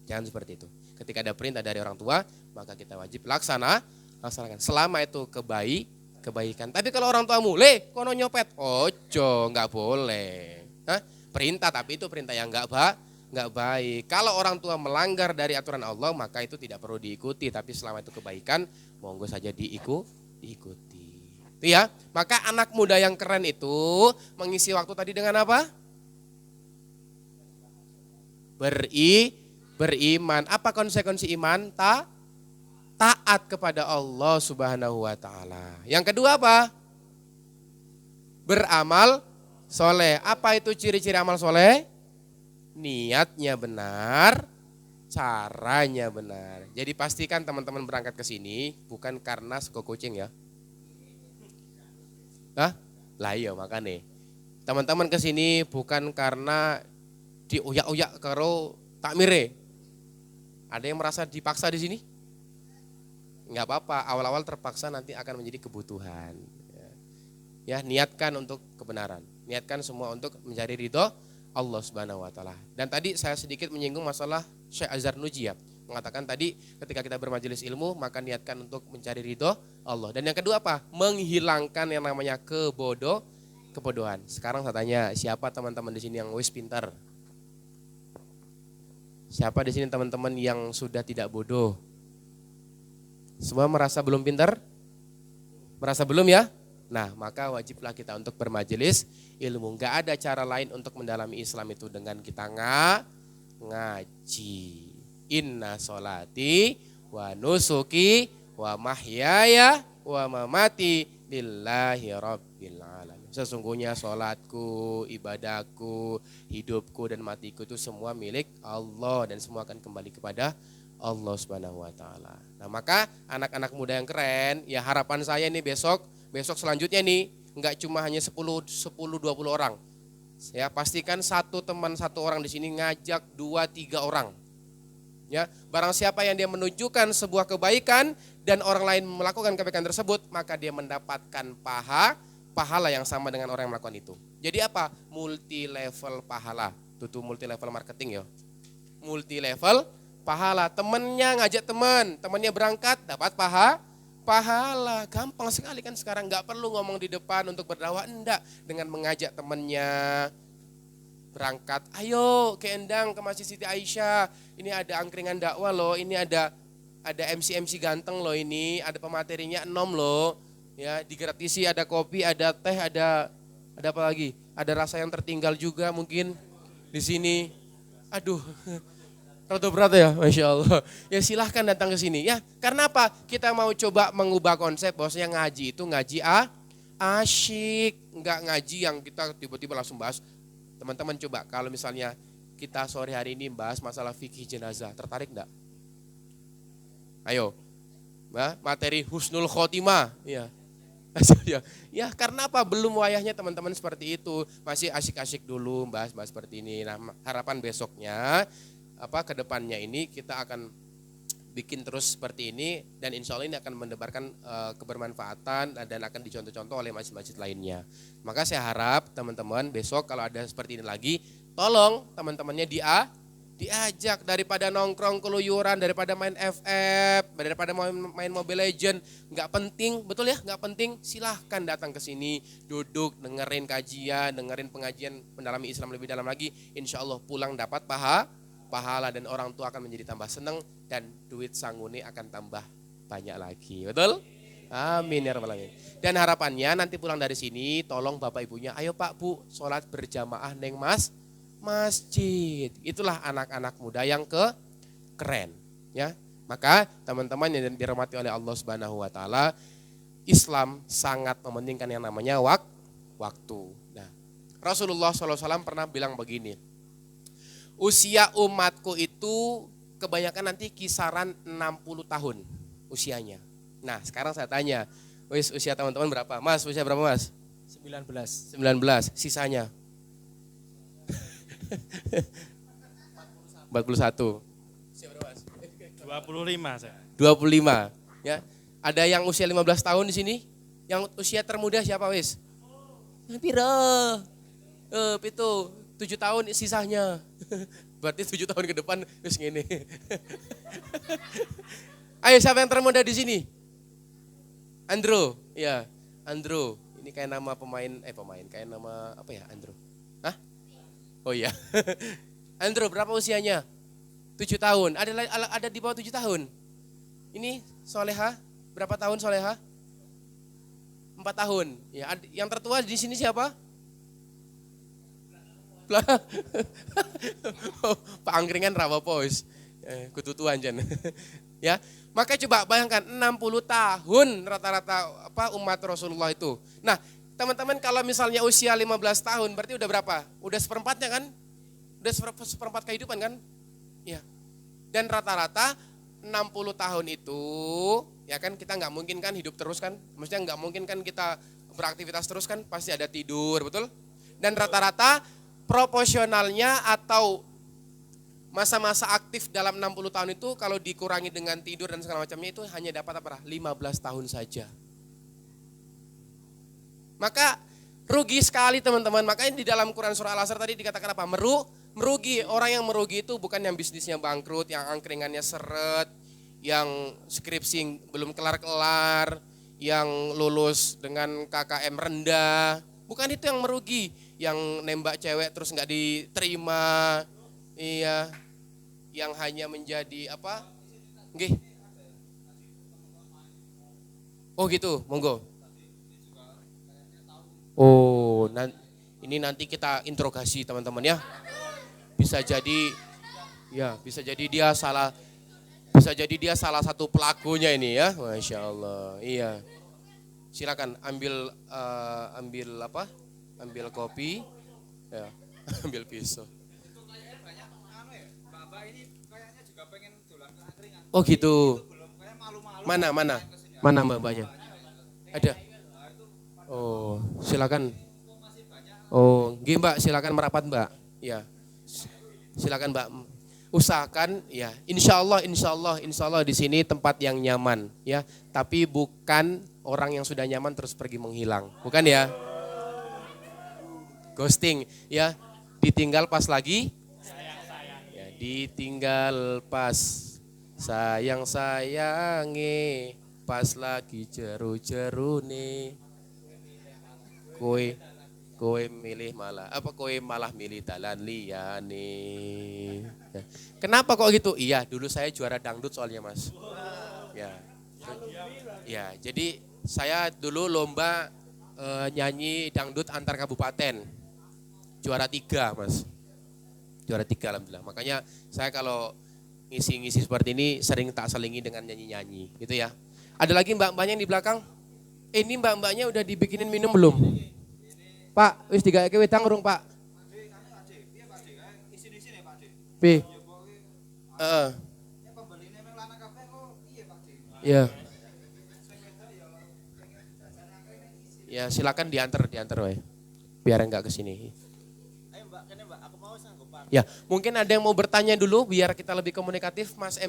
Jangan seperti itu. Ketika ada perintah dari orang tua, maka kita wajib laksanakan. Selama itu kebaikan. Tapi kalau orang tuamu, kono nyopet, ojo, enggak boleh. Perintah, tapi itu perintah yang enggak baik. Kalau orang tua melanggar dari aturan Allah, maka itu tidak perlu diikuti. Tapi selama itu kebaikan, monggo saja diikuti. Itu ya. Maka anak muda yang keren itu mengisi waktu tadi dengan apa? Beriman. Apa konsekuensi iman? Taat kepada Allah Subhanahu wa taala. Yang kedua apa? Beramal soleh. Apa itu ciri-ciri amal soleh? Niatnya benar, caranya benar. Jadi pastikan teman-teman berangkat ke sini bukan karena sego kucing ya. Lah iya makanya. Teman-teman ke sini bukan karena diuyak-uyak karo takmire. Ada yang merasa dipaksa di sini? Enggak apa-apa, awal-awal terpaksa nanti akan menjadi kebutuhan. Ya, niatkan untuk kebenaran. Niatkan semua untuk mencari ridho Allah Subhanahu wa taala. Dan tadi saya sedikit menyinggung masalah Syekh Azhar Nuji ya. Mengatakan tadi ketika kita bermajelis ilmu maka niatkan untuk mencari ridho Allah. Dan yang kedua apa? Menghilangkan yang namanya kebodohan. Sekarang saya tanya, siapa teman-teman di sini yang wis pintar? Siapa di sini teman-teman yang sudah tidak bodoh? Semua merasa belum pintar? Merasa belum ya? Nah, maka wajiblah kita untuk bermajelis ilmu. Enggak ada cara lain untuk mendalami Islam itu dengan kita ngaji. Inna sholati wa nusuki wa mahyaya wa mamati lillahi rabbil alamin. Sesungguhnya sholatku, ibadahku, hidupku dan matiku itu semua milik Allah dan semua akan kembali kepada Allah Subhanahu wa taala. Nah, maka anak-anak muda yang keren, ya harapan saya nih besok selanjutnya nih enggak cuma hanya 10 20 orang. Ya, pastikan satu orang di sini ngajak 2-3 orang. Ya, barang siapa yang dia menunjukkan sebuah kebaikan dan orang lain melakukan kebaikan tersebut, maka dia mendapatkan pahala yang sama dengan orang yang melakukan itu. Jadi apa? Multi level pahala. Itu multi level marketing ya. Multi level pahala. Temennya ngajak temennya berangkat dapat pahala. Gampang sekali kan sekarang, nggak perlu ngomong di depan untuk berdakwah, enggak. Dengan mengajak temennya berangkat, ayo ke Endang ke Masjid Siti Aisyah, ini ada angkringan dakwah loh, ini ada MC ganteng loh, ini ada pematerinya 6 loh, ya digratisi, ada kopi, ada teh, ada apa lagi, ada rasa yang tertinggal juga mungkin di sini. Aduh, rada berat ya, Masya Allah. Ya silahkan datang ke sini ya. Karena apa? Kita mau coba mengubah konsep bahwasanya ngaji itu ngaji asyik, enggak ngaji yang kita tiba-tiba langsung bahas. Teman-teman coba kalau misalnya kita sore hari ini bahas masalah fikih jenazah, tertarik enggak? Ayo, materi husnul khotimah, ya. Ya karena apa? Belum wayahnya teman-teman seperti itu, masih asyik-asyik dulu bahas seperti ini. Nah, harapan besoknya ke depannya ini kita akan bikin terus seperti ini dan insya Allah ini akan mendebarkan kebermanfaatan dan akan dicontoh-contoh oleh masjid-masjid lainnya. Maka saya harap teman-teman besok kalau ada seperti ini lagi, tolong teman-temannya diajak, daripada nongkrong keluyuran, daripada main FF, daripada main Mobile Legend, nggak penting, betul ya, nggak penting. Silahkan datang ke sini, duduk, dengerin kajian, dengerin pengajian, mendalami Islam lebih dalam lagi. Insya Allah pulang dapat pahala dan orang tua akan menjadi tambah senang dan duit sangune akan tambah banyak lagi, betul? Amin ya rabbal alamin. Dan harapannya nanti pulang dari sini, tolong bapak ibunya, ayo pak bu, sholat berjamaah neng masjid. Itulah anak-anak muda yang keren, ya. Maka teman-teman yang dirahmati oleh Allah Subhanahu wa taala, Islam sangat mementingkan yang namanya waktu. Nah, Rasulullah SAW pernah bilang begini, usia umatku itu kebanyakan nanti kisaran 60 tahun usianya. Nah, sekarang saya tanya, usia teman-teman berapa? Mas, usia berapa Mas? 19. 19, sisanya? 41. Usia berapa Mas? 25 saya. 25 ya. Ada yang usia 15 tahun di sini? Yang usia termuda siapa wis? Piro? Itu 7 tahun sisanya. Berarti 7 tahun ke depan wis ngene. Ayo siapa yang termuda di sini? Andrew, ya. Andrew. Ini kayak nama pemain kayak nama apa ya, Andrew? Hah? Oh iya. Andrew berapa usianya? 7 tahun. Ada di bawah 7 tahun. Ini Soleha, berapa tahun Soleha? 4 tahun. Ya, yang tertua di sini siapa? Pak Angkringan rawa pos. Kututuan jan. Ya, maka coba bayangkan 60 tahun rata-rata umat Rasulullah itu. Nah, teman-teman kalau misalnya usia 15 tahun berarti udah berapa? Udah seperempatnya kan? Udah seperempat kehidupan kan? Ya. Dan rata-rata 60 tahun itu, ya kan kita nggak mungkin kan hidup terus kan? Maksudnya nggak mungkin kan kita beraktivitas terus kan? Pasti ada tidur, betul? Dan rata-rata proporsionalnya atau masa-masa aktif dalam 60 tahun itu kalau dikurangi dengan tidur dan segala macamnya itu hanya dapat apa? 15 tahun saja. Maka rugi sekali teman-teman. Makanya di dalam Quran surah Al-Asr tadi dikatakan apa? Merugi. Orang yang merugi itu bukan yang bisnisnya bangkrut, yang angkringannya seret, yang skripsi belum kelar-kelar, yang lulus dengan KKM rendah. Bukan itu yang merugi. Yang nembak cewek terus nggak diterima. Iya. Yang hanya menjadi apa? Nggih. Oh gitu, monggo. Oh, ini nanti kita interogasi teman-teman ya. Bisa jadi dia salah satu pelakunya ini ya. Masya Allah. Iya. Silakan ambil kopi. Ya, ambil pisau. Oh gitu. Mana mbaknya? Ada. Oh, silakan. Oh, nggih Mbak, silakan merapat Mbak. Ya. Silakan Mbak. Usahakan ya, insya Allah di sini tempat yang nyaman ya. Tapi bukan orang yang sudah nyaman terus pergi menghilang. Bukan ya? Ghosting ya. Ditinggal pas lagi ya, ditinggal pas sayang-sayange, pas lagi jeru-jerune. Kowe malah milih dalan liyane. Ya. Kenapa kok gitu? Iya, dulu saya juara dangdut soalnya, Mas. Ya. Ya, jadi saya dulu lomba nyanyi dangdut antar kabupaten. Juara 3, Mas. Juara 3 alhamdulillah. Makanya saya kalau ngisi-ngisi seperti ini sering tak selingi dengan nyanyi-nyanyi, gitu ya. Ada lagi mbak-mbaknya yang di belakang? Ini mbak-mbaknya udah dibikinin minum belum? Pak, wis digaeke wedang urung, Pak? Pi. Heeh. Iya. Ya, silakan diantar wae. Biar enggak ke sini. Ayo Mbak, kene Mbak, aku mau sanggup. Ya, mungkin ada yang mau bertanya dulu biar kita lebih komunikatif. Mas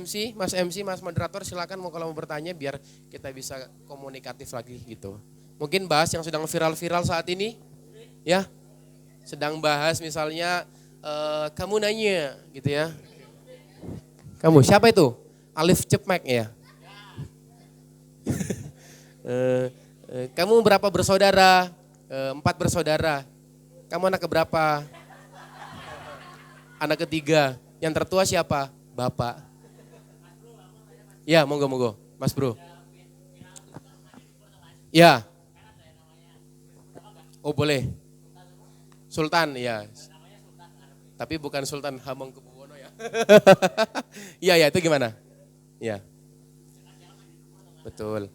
moderator silakan mau kalau mau bertanya biar kita bisa komunikatif lagi gitu. Mungkin bahas yang sedang viral-viral saat ini. Ya. Sedang bahas misalnya kamu nanya gitu ya. Kamu siapa itu? Alif Cepmek ya. Kamu berapa bersaudara? 4 bersaudara. Kamu anak keberapa? Anak ketiga. Yang tertua siapa? Bapak. Ya, monggo. Mas Bro. Ya. Oh boleh. Sultan, ya. Tapi bukan Sultan Hamengkubuwono ya. Iya, itu gimana? Ya. Betul.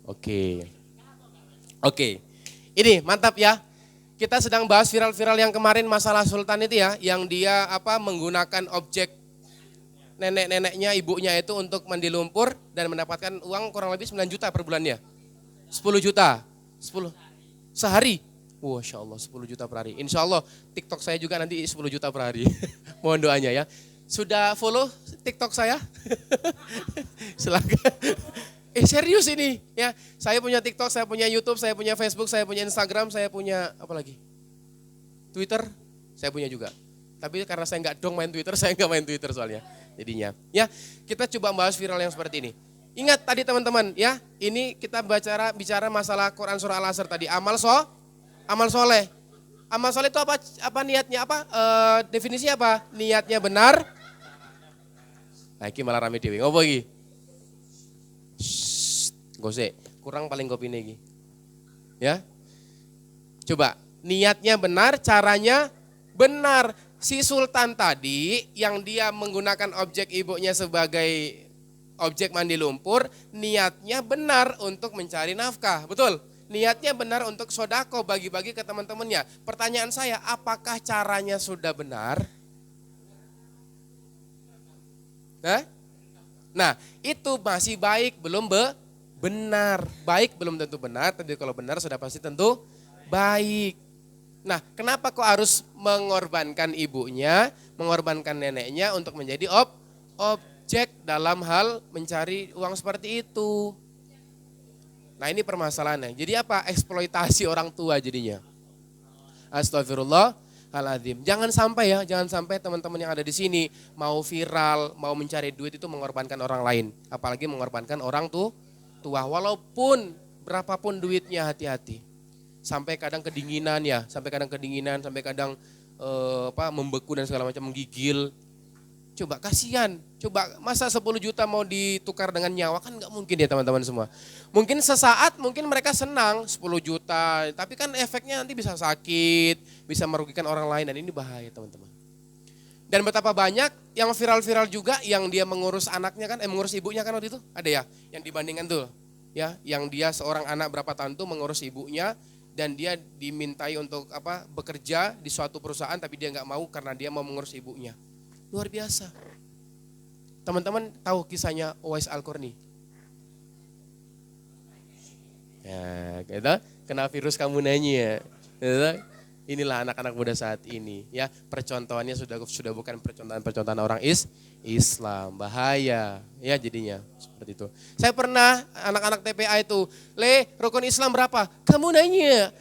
Oke. Ini mantap ya. Kita sedang bahas viral-viral yang kemarin masalah Sultan itu ya, yang dia menggunakan objek nenek-neneknya, ibunya itu untuk mandi lumpur dan mendapatkan uang kurang lebih 9 juta per bulannya. 10 juta. 10 sehari. Masya Allah 10 juta per hari. Insya Allah TikTok saya juga nanti 10 juta per hari. Mohon doanya ya. Sudah follow TikTok saya? Silakan. Serius ini ya. Saya punya TikTok, saya punya YouTube, saya punya Facebook, saya punya Instagram, saya punya apa lagi? Twitter, saya punya juga. Tapi karena saya nggak dong main Twitter, saya nggak main Twitter soalnya. Jadinya ya kita coba bahas viral yang seperti ini. Ingat tadi teman-teman ya, ini kita bicara masalah Quran surah Al-Asr tadi. Amal soleh. Amal soleh itu apa niatnya apa? Definisinya apa? Niatnya benar. Nah, ini malah rame dewe. Ngopo iki? Gosek, kurang paling kopi ini. Ya. Coba, niatnya benar, caranya benar. Si Sultan tadi yang dia menggunakan objek ibunya sebagai objek mandi lumpur, niatnya benar untuk mencari nafkah. Betul? Niatnya benar untuk sodako, bagi-bagi ke teman-temannya. Pertanyaan saya, apakah caranya sudah benar? Nah, itu masih baik, belum benar. Baik belum tentu benar, tapi kalau benar sudah pasti tentu baik. Nah, kenapa kok harus mengorbankan ibunya, mengorbankan neneknya untuk menjadi objek dalam hal mencari uang seperti itu? Nah, ini permasalahannya. Jadi apa? Eksploitasi orang tua jadinya. Astagfirullahaladzim. Jangan sampai teman-teman yang ada di sini mau viral, mau mencari duit itu mengorbankan orang lain. Apalagi mengorbankan orang tua. Walaupun berapapun duitnya, hati-hati. Sampai kadang kedinginan, sampai kadang membeku dan segala macam, menggigil. Coba kasihan, masa 10 juta mau ditukar dengan nyawa, kan nggak mungkin ya teman-teman semua. Mungkin sesaat mungkin mereka senang 10 juta, tapi kan efeknya nanti bisa sakit, bisa merugikan orang lain, dan ini bahaya teman-teman. Dan betapa banyak yang viral-viral juga yang dia mengurus anaknya kan, mengurus ibunya kan waktu itu, ada ya yang dibandingkan tuh, ya, yang dia seorang anak berapa tahun tuh mengurus ibunya, dan dia dimintai untuk bekerja di suatu perusahaan, tapi dia nggak mau karena dia mau mengurus ibunya. Luar biasa. Teman-teman tahu kisahnya Uwais Al-Qarni? Ya, gitu. Kena virus kamu nanya. Gitu. Inilah anak-anak muda saat ini, ya. Percontohannya sudah bukan percontohan orang Islam, bahaya, ya jadinya seperti itu. Saya pernah anak-anak TPA itu, rukun Islam berapa? Kamu nanya,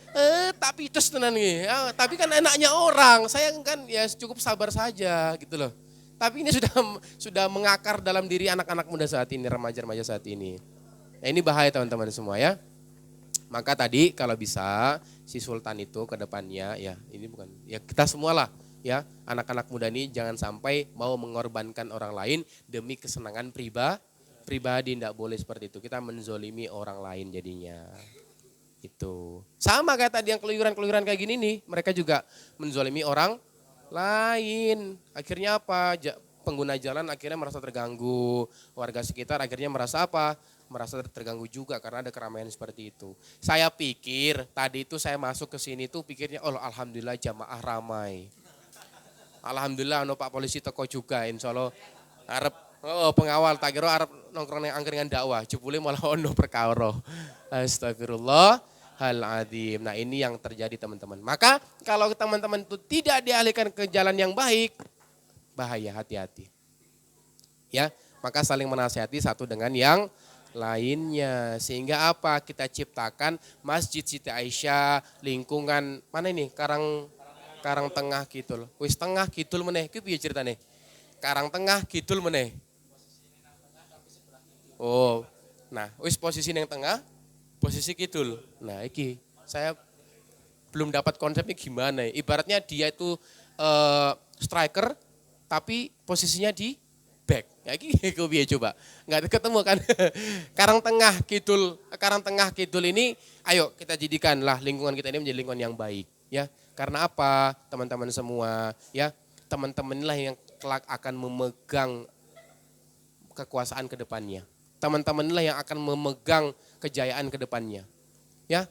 tapi terus tenan nih, tapi kan enaknya orang, saya kan ya cukup sabar saja gitu loh. Tapi ini sudah mengakar dalam diri anak-anak muda saat ini, remaja-remaja saat ini. Nah, ini bahaya teman-teman semua ya. Maka tadi kalau bisa si Sultan itu ke depannya ya, ini bukan ya kita semualah ya, anak-anak muda ini jangan sampai mau mengorbankan orang lain demi kesenangan pribadi, tidak boleh seperti itu. Kita menzolimi orang lain jadinya. Itu. Sama kayak tadi yang keluyuran kayak gini nih, mereka juga menzolimi orang lain. Akhirnya apa? Pengguna jalan akhirnya merasa terganggu, warga sekitar akhirnya merasa apa? Merasa terganggu juga karena ada keramaian seperti itu. Saya pikir tadi itu saya masuk ke sini tuh pikirnya, oh alhamdulillah jamaah ramai. Alhamdulillah Pak polisi teko juga, insya Allah arep pengawal tak kira arep nongkrong yang angkringan dakwah, jebule malah ono perkara. Astagfirullahaladzim. Nah, ini yang terjadi teman-teman. Maka kalau teman-teman itu tidak dialihkan ke jalan yang baik, bahaya, hati-hati. Ya, maka saling menasihati satu dengan yang lainnya. Sehingga apa? Kita ciptakan Masjid Siti Aisyah, lingkungan mana ini? Karang Tengah Kidul. Wis tengah kidul meneh, iki piye ceritane? Karang Tengah Kidul meneh. Oh. Nah, wis posisi yang tengah, posisi kidul. Nah, iki saya belum dapat konsepnya gimana. Ibaratnya dia itu striker tapi posisinya di back. Ya iki piye coba? Enggak ketemu kan. Karang Tengah Kidul ini ayo kita jadikanlah lingkungan kita ini menjadi lingkungan yang baik, ya. Karena apa? Teman-teman semua, ya. Teman-teman inilah yang kelak akan memegang kekuasaan ke depannya. Teman-teman inilah yang akan memegang kejayaan ke depannya. Ya.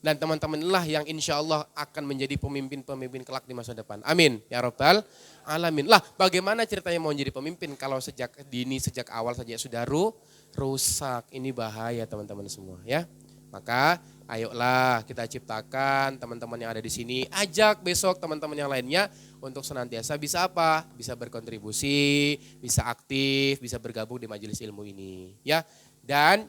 Dan teman-teman inilah yang insya Allah akan menjadi pemimpin-pemimpin kelak di masa depan. Amin. Ya Rabbal Alamin. Lah bagaimana ceritanya mau jadi pemimpin kalau sejak awal saja sudah rusak. Ini bahaya teman-teman semua, ya. Maka ayolah kita ciptakan teman-teman yang ada di sini, ajak besok teman-teman yang lainnya untuk senantiasa bisa apa? Bisa berkontribusi, bisa aktif, bisa bergabung di majelis ilmu ini, ya. Dan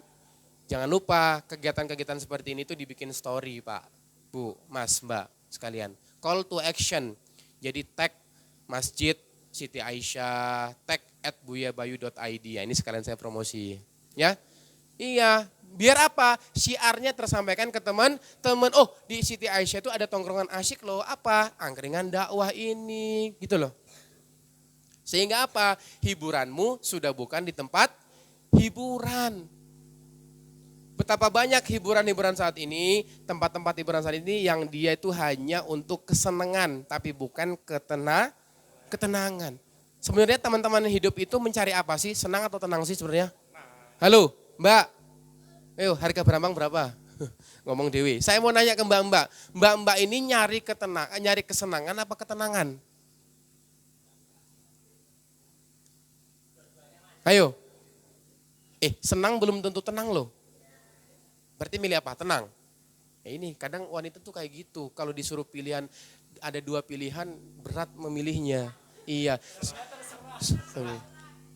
jangan lupa kegiatan-kegiatan seperti ini tuh dibikin story, Pak, Bu, Mas, Mbak sekalian. Call to action. Jadi tag Masjid Siti Aisyah, tag @buyabayu.id. Ya, ini sekalian saya promosi, ya. Iya, biar apa? Syiarnya tersampaikan ke teman-teman. Oh, di Siti Aisyah itu ada tongkrongan asyik loh. Apa? Angkringan dakwah ini, gitu loh. Sehingga apa? Hiburanmu sudah bukan di tempat hiburan. Betapa banyak hiburan-hiburan saat ini, tempat-tempat hiburan saat ini yang dia itu hanya untuk kesenangan, tapi bukan ketenangan. Sebenarnya teman-teman hidup itu mencari apa sih? Senang atau tenang sih sebenarnya? Halo, Mbak. Ayo, harga berambang berapa? Ngomong Dewi. Saya mau nanya ke Mbak-mbak. Mbak-mbak ini nyari kesenangan apa ketenangan? Ayo. Senang belum tentu tenang loh. Berarti milih apa? Tenang. Ini kadang wanita tuh kayak gitu. Kalau disuruh pilihan, ada 2 pilihan, berat memilihnya. Iya.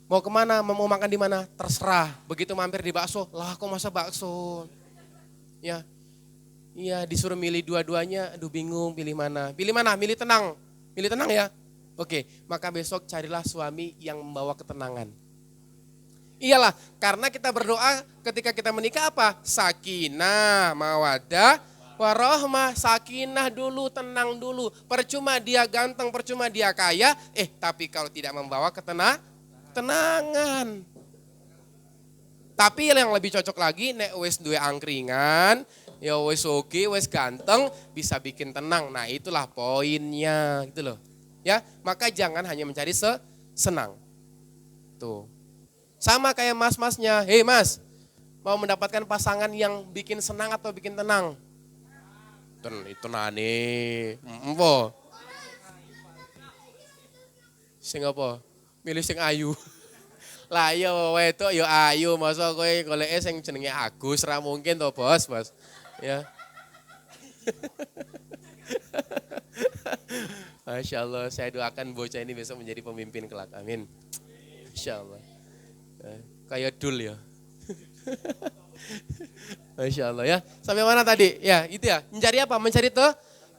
Mau kemana? Mau makan di mana? Terserah. Begitu mampir di bakso, lah kok masa bakso? Ya, iya disuruh milih dua-duanya, aduh bingung pilih mana? Pilih mana? Milih tenang. Milih tenang ya. Oke, maka besok carilah suami yang membawa ketenangan. Iyalah, karena kita berdoa ketika kita menikah apa? Sakinah, mawaddah, warahmah. Sakinah dulu, tenang dulu. Percuma dia ganteng, percuma dia kaya, tapi kalau tidak membawa ketenangan. Tapi yang lebih cocok lagi, nek wis duwe angkringan, ya wis oke, wis ganteng, bisa bikin tenang. Nah itulah poinnya, gitu loh. Ya, maka jangan hanya mencari senang. Tuh. Sama kayak mas-masnya, hei mas, mau mendapatkan pasangan yang bikin senang atau bikin tenang? Itu nane, apa? Sing apa? Milih sing ayu. Lah yo wedok yo ayu, masa kowe goleke sing jenenge Agus ra mungkin to, Bos. Ya. Masya Allah, saya doakan bocah ini besok menjadi pemimpin kelak, amin. Masya Allah. Kayak dul ya. Masya Allah ya. Sampai mana tadi? Ya itu ya. Mencari apa? Mencari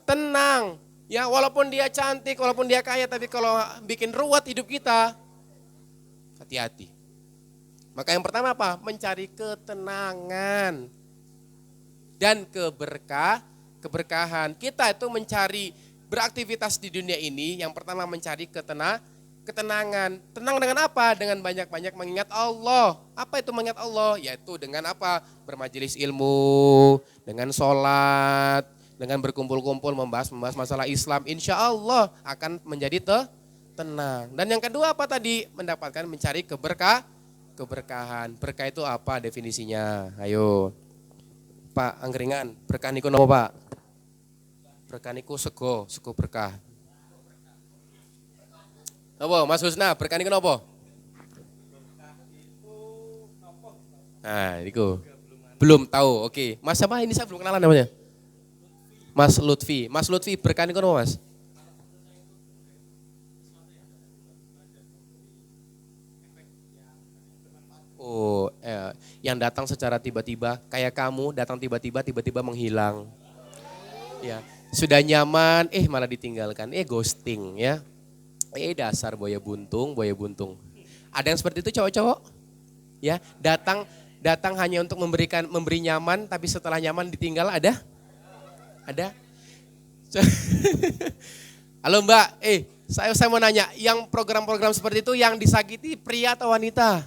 tenang. Ya walaupun dia cantik, walaupun dia kaya, tapi kalau bikin ruwet hidup kita, hati-hati. Maka yang pertama apa? Mencari ketenangan dan keberkahan. Kita itu mencari beraktivitas di dunia ini, yang pertama mencari ketenangan. Tenang dengan apa? Dengan banyak-banyak mengingat Allah. Apa itu mengingat Allah? Yaitu dengan apa? Bermajelis ilmu, dengan sholat, dengan berkumpul-kumpul membahas masalah Islam. Insya Allah akan menjadi tenang. Dan yang kedua apa tadi? Mencari keberkahan. Berkah itu apa definisinya? Ayo. Pak Angkringan, berkah niku napa, Pak? Berkah niku sego berkah. Apa Mas Husna, berkah niku napa? Nah, niku. Belum tahu. Oke. Mas siapa ini, saya belum kenalan namanya. Mas Lutfi. Mas Lutfi, berkah niku napa, Mas? Oh, yang datang secara tiba-tiba, kayak kamu datang tiba-tiba menghilang. Ya, sudah nyaman, malah ditinggalkan, ghosting ya. Dasar buaya buntung. Ada yang seperti itu cowok-cowok? Ya, datang hanya untuk memberi nyaman, tapi setelah nyaman ditinggal ada? Ada? Halo Mbak, saya mau nanya, yang program-program seperti itu yang disakiti pria atau wanita?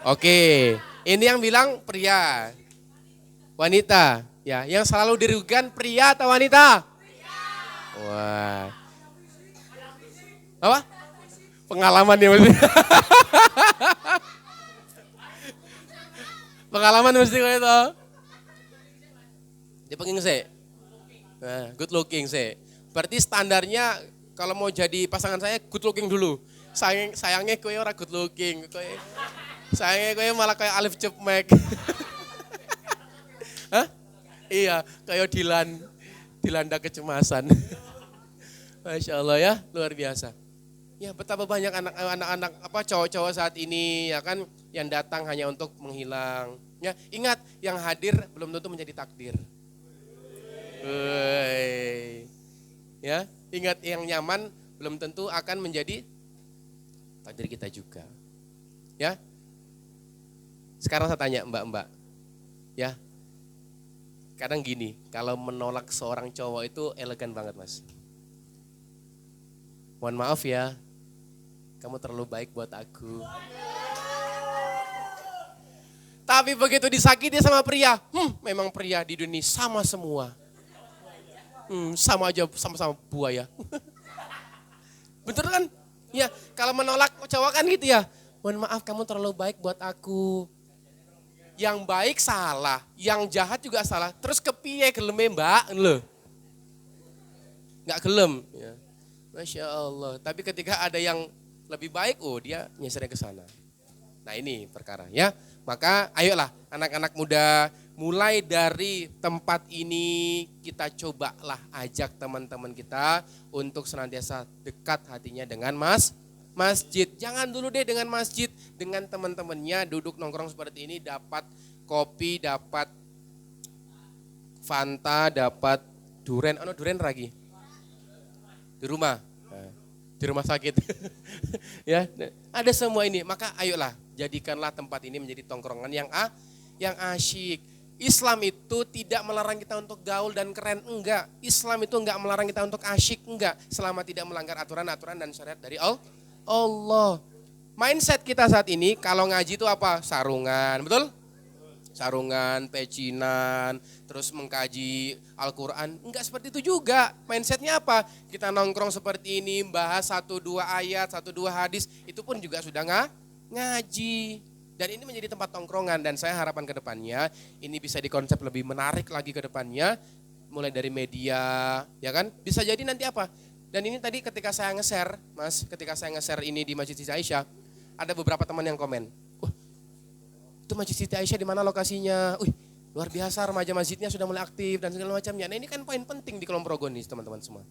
Oke, ini yang bilang pria. Wanita, ya, yang selalu dirugikan pria atau wanita? Wah. Apa? Pengalaman ya mesti. Pengalaman mesti kau itu. Dia pengen sih. Nah, good looking sih. Berarti standarnya kalau mau jadi pasangan saya good looking dulu. Sayangnya kowe ora good looking. Kowe Saya kayak malah kayak Alif Cepmek. Hah? Iya, kayak dilanda kecemasan. Masya Allah ya, luar biasa. Ya betapa banyak anak-anak cowok-cowok saat ini ya kan yang datang hanya untuk menghilang. Ya ingat yang hadir belum tentu menjadi takdir. Wey. Ya ingat yang nyaman belum tentu akan menjadi takdir kita juga. Ya. Sekarang saya tanya mbak-mbak. Ya. Kadang gini, kalau menolak seorang cowok itu elegan banget mas. Mohon maaf ya, kamu terlalu baik buat aku. Tapi begitu disakiti sama pria, memang pria di dunia sama semua. Sama aja, sama-sama buaya. Betul kan? Ya, kalau menolak cowok kan gitu ya. Mohon maaf kamu terlalu baik buat aku. Yang baik salah, yang jahat juga salah. Terus kepiye geleme mbak? Loh. Nggak gelem. Ya. Masya Allah. Tapi ketika ada yang lebih baik, dia nyesernya ke sana. Nah ini perkara ya. Maka ayolah anak-anak muda, mulai dari tempat ini kita cobalah ajak teman-teman kita untuk senantiasa dekat hatinya dengan masjid. Jangan dulu deh dengan masjid, dengan teman-temannya duduk nongkrong seperti ini, dapat kopi, dapat Fanta, dapat duren, duren lagi di rumah, di rumah sakit. Ya, ada semua ini. Maka ayolah jadikanlah tempat ini menjadi tongkrongan yang asyik. Islam itu tidak melarang kita untuk gaul dan keren, enggak. Islam itu enggak melarang kita untuk asyik, enggak. Selama tidak melanggar aturan-aturan dan syariat dari Allah. Mindset kita saat ini kalau ngaji itu apa? Sarungan, betul? Sarungan, pecinan, terus mengkaji Al-Quran. Enggak seperti itu juga. Mindsetnya apa? Kita nongkrong seperti ini, bahas 1-2 ayat, 1-2 hadis, itu pun juga sudah ngaji. Dan ini menjadi tempat tongkrongan dan saya harapan ke depannya ini bisa dikonsep lebih menarik lagi ke depannya. Mulai dari media, ya kan? Bisa jadi nanti apa? Dan ini tadi ketika saya nge-share, Mas, ketika saya nge-share ini di Masjid Siti Aisyah, ada beberapa teman yang komen, itu Masjid Siti Aisyah di mana lokasinya? Luar biasa, remaja masjidnya sudah mulai aktif dan segala macamnya. Nah ini kan poin penting di Kulon Progo nih teman-teman semua.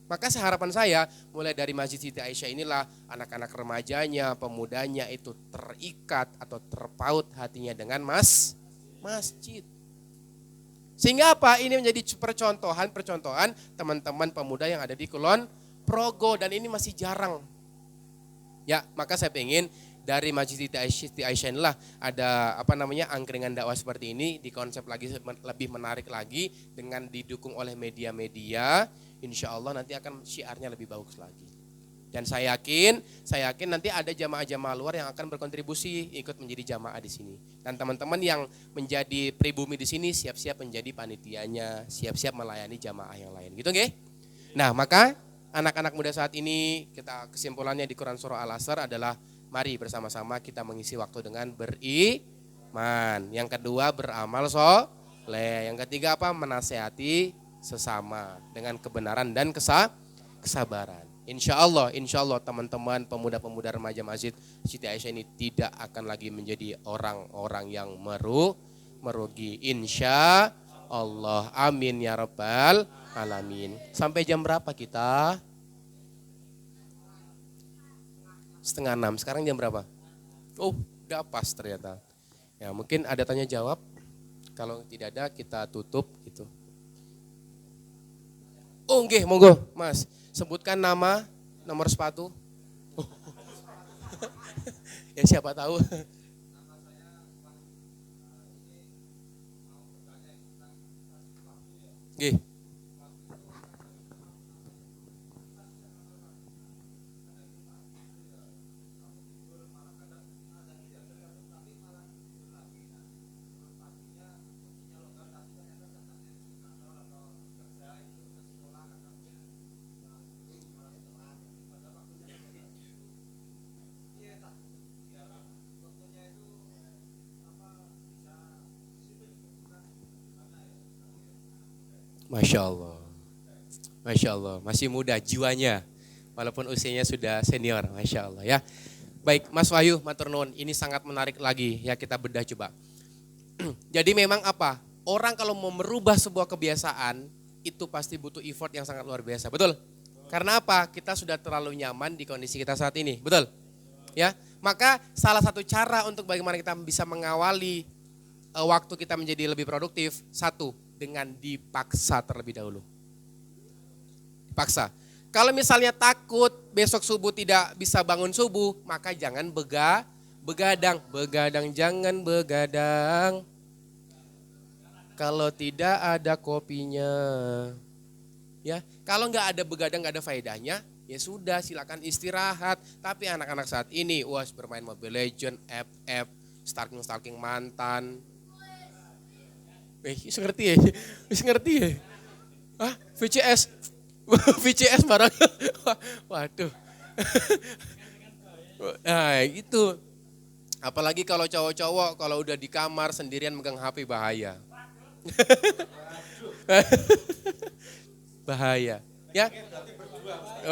Maka harapan saya mulai dari Masjid Siti Aisyah inilah anak-anak remajanya, pemudanya itu terikat atau terpaut hatinya dengan masjid. Sehingga apa? Ini menjadi percontohan teman-teman pemuda yang ada di Kulon Progo dan ini masih jarang. Ya, maka saya pengen dari Masjid Siti Aisyah inilah ada angkringan dakwah seperti ini dikonsep lagi lebih menarik lagi dengan didukung oleh media-media. Insya Allah nanti akan syiarnya lebih bagus lagi. Dan saya yakin nanti ada jamaah-jamaah luar yang akan berkontribusi ikut menjadi jamaah di sini. Dan teman-teman yang menjadi pribumi di sini siap-siap menjadi panitianya, siap-siap melayani jamaah yang lain. Gitu nggih? Nah, maka anak-anak muda saat ini kita kesimpulannya di Quran surah Al-Asr adalah mari bersama-sama kita mengisi waktu dengan beriman. Yang kedua beramal soleh. Yang ketiga apa? Menasehati sesama dengan kebenaran dan kesabaran. Insya Allah teman-teman pemuda-pemuda remaja Masjid Siti Aisyah ini tidak akan lagi menjadi orang-orang yang merugi. Insya Allah. Amin ya rabbal alamin. Sampai jam berapa kita? 5:30. Sekarang jam berapa? Udah pas ternyata. Ya mungkin ada tanya jawab. Kalau tidak ada kita tutup gitu. Nggih, monggo Mas. Sebutkan nama, nomor sepatu. Ya siapa tahu. Nggih. Masya Allah, masih muda jiwanya, walaupun usianya sudah senior, Masya Allah ya. Baik, Mas Wahyu, matur nuwun. Ini sangat menarik lagi ya, kita bedah coba. Jadi memang apa? Orang kalau mau merubah sebuah kebiasaan itu pasti butuh effort yang sangat luar biasa, betul? Karena apa? Kita sudah terlalu nyaman di kondisi kita saat ini, betul? Ya, maka salah satu cara untuk bagaimana kita bisa mengawali waktu kita menjadi lebih produktif, satu, dengan dipaksa terlebih dahulu. Dipaksa. Kalau misalnya takut besok subuh tidak bisa bangun subuh, maka jangan begadang. Begadang jangan begadang. Kalau tidak ada kopinya. Ya, kalau nggak ada begadang, nggak ada faedahnya, ya sudah silakan istirahat. Tapi anak-anak saat ini, bermain Mobile Legend, FF, stalking mantan. Bisa ngerti ya? Bisa ngerti ya? Ah, VCS. VCS barang. Waduh. Nah, itu. Apalagi kalau cowok-cowok kalau udah di kamar sendirian megang HP bahaya. Bahaya. Ya?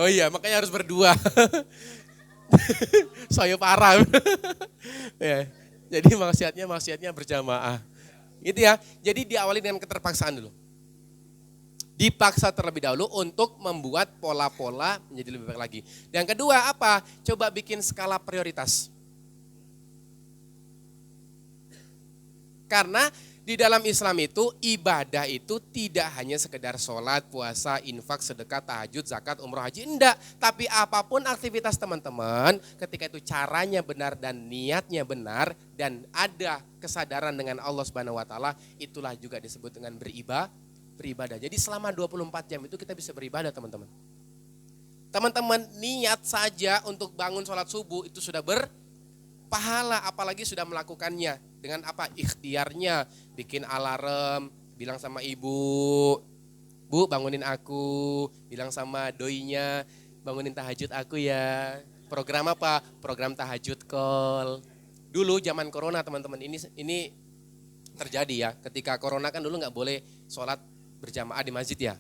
Oh iya, makanya harus berdua. Saya parah. Ya. Jadi maksiatnya berjamaah. Gitu ya. Jadi diawali dengan keterpaksaan dulu. Dipaksa terlebih dahulu untuk membuat pola-pola menjadi lebih baik lagi. Dan yang kedua apa? Coba bikin skala prioritas. Karena di dalam Islam itu ibadah itu tidak hanya sekedar sholat, puasa, infak, sedekah, tahajud, zakat, umroh, haji. Enggak, tapi apapun aktivitas teman-teman ketika itu caranya benar dan niatnya benar dan ada kesadaran dengan Allah Subhanahu wa taala, itulah juga disebut dengan beribadah. Jadi selama 24 jam itu kita bisa beribadah teman-teman. Teman-teman niat saja untuk bangun sholat subuh itu sudah berpahala, apalagi sudah melakukannya. Dengan apa? Ikhtiarnya, bikin alarm, bilang sama ibu, Bu bangunin aku, bilang sama doinya, bangunin tahajud aku ya. Program apa? Program tahajud call. Dulu zaman corona teman-teman, ini terjadi ya, ketika corona kan dulu nggak boleh sholat berjamaah di masjid ya.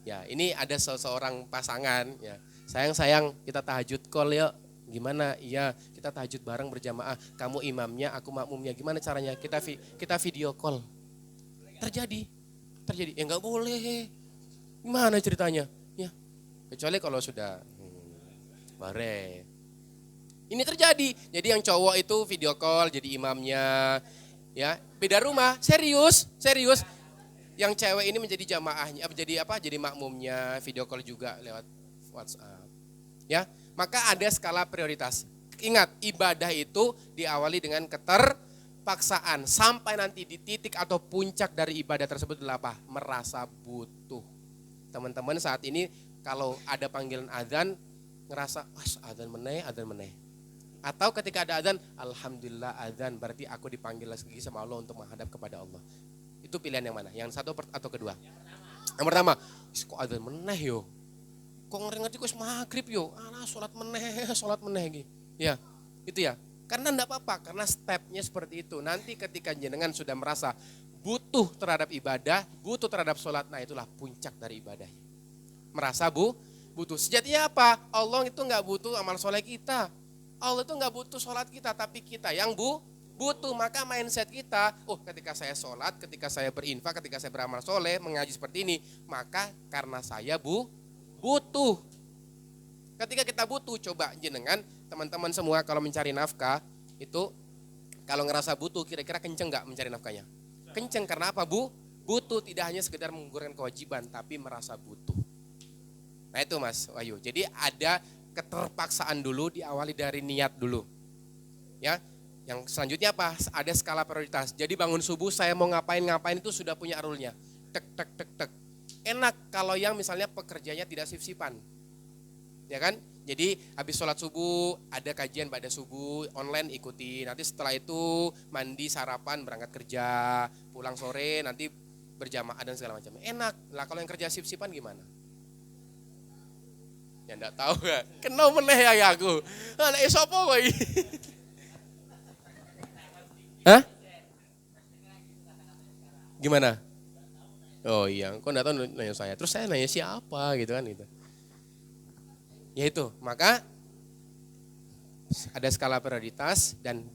Ya, ini ada seseorang pasangan ya. Sayang kita tahajud call yuk. Gimana? Iya, kita tahajud bareng berjamaah. Kamu imamnya, aku makmumnya. Gimana caranya? Kita video call. Terjadi. Ya nggak boleh. Gimana ceritanya? Ya. Kecuali kalau sudah bare. Ini terjadi. Jadi yang cowok itu video call jadi imamnya. Ya, beda rumah. Serius. Yang cewek ini menjadi jamaahnya, jadi makmumnya, video call juga lewat WhatsApp. Ya, maka ada skala prioritas. Ingat, ibadah itu diawali dengan keterpaksaan sampai nanti di titik atau puncak dari ibadah tersebut adalah apa? Merasa butuh. Teman-teman saat ini kalau ada panggilan azan ngerasa, azan meneh. Atau ketika ada azan, alhamdulillah azan, berarti aku dipanggil lagi sama Allah untuk menghadap kepada Allah. Itu pilihan yang mana? Yang satu atau kedua? Yang pertama, kok adzan meneh yo. Kok ngerti kok maghrib yo. Alah salat meneh gitu. Ya, itu ya. Karena enggak apa-apa, karena stepnya seperti itu. Nanti ketika jenengan sudah merasa butuh terhadap ibadah, butuh terhadap sholat, nah itulah puncak dari ibadahnya. Merasa butuh. Sejatinya apa? Allah itu enggak butuh amal soleh kita. Allah itu enggak butuh sholat kita, tapi kita yang butuh. Maka mindset kita, ketika saya sholat, ketika saya berinfak, ketika saya beramal soleh, mengaji seperti ini, maka karena saya butuh. Ketika kita butuh, coba jenengan teman-teman semua kalau mencari nafkah itu kalau ngerasa butuh, kira-kira kenceng nggak mencari nafkahnya? Kenceng karena apa? Butuh, tidak hanya sekedar menggugurkan kewajiban, tapi merasa butuh. Nah itu Mas Wahyu. Jadi ada keterpaksaan dulu, diawali dari niat dulu. Ya. Yang selanjutnya apa? Ada skala prioritas. Jadi bangun subuh saya mau ngapain itu sudah punya rule-nya. Tek. Enak kalau yang misalnya pekerjanya tidak sip-sipan. Ya kan? Jadi habis sholat subuh ada kajian pada subuh online ikuti. Nanti setelah itu mandi, sarapan, berangkat kerja, pulang sore, nanti berjamaah dan segala macam. Enak. Lah kalau yang kerja sip-sipan gimana? Ya enggak tahu ya. Kenal meneh ya aku. Anak sapa kowe? Hah? Gimana? Oh iya, kok enggak tahu nanya saya. Terus saya nanya siapa gitu kan gitu. Ya itu, maka ada skala prioritas dan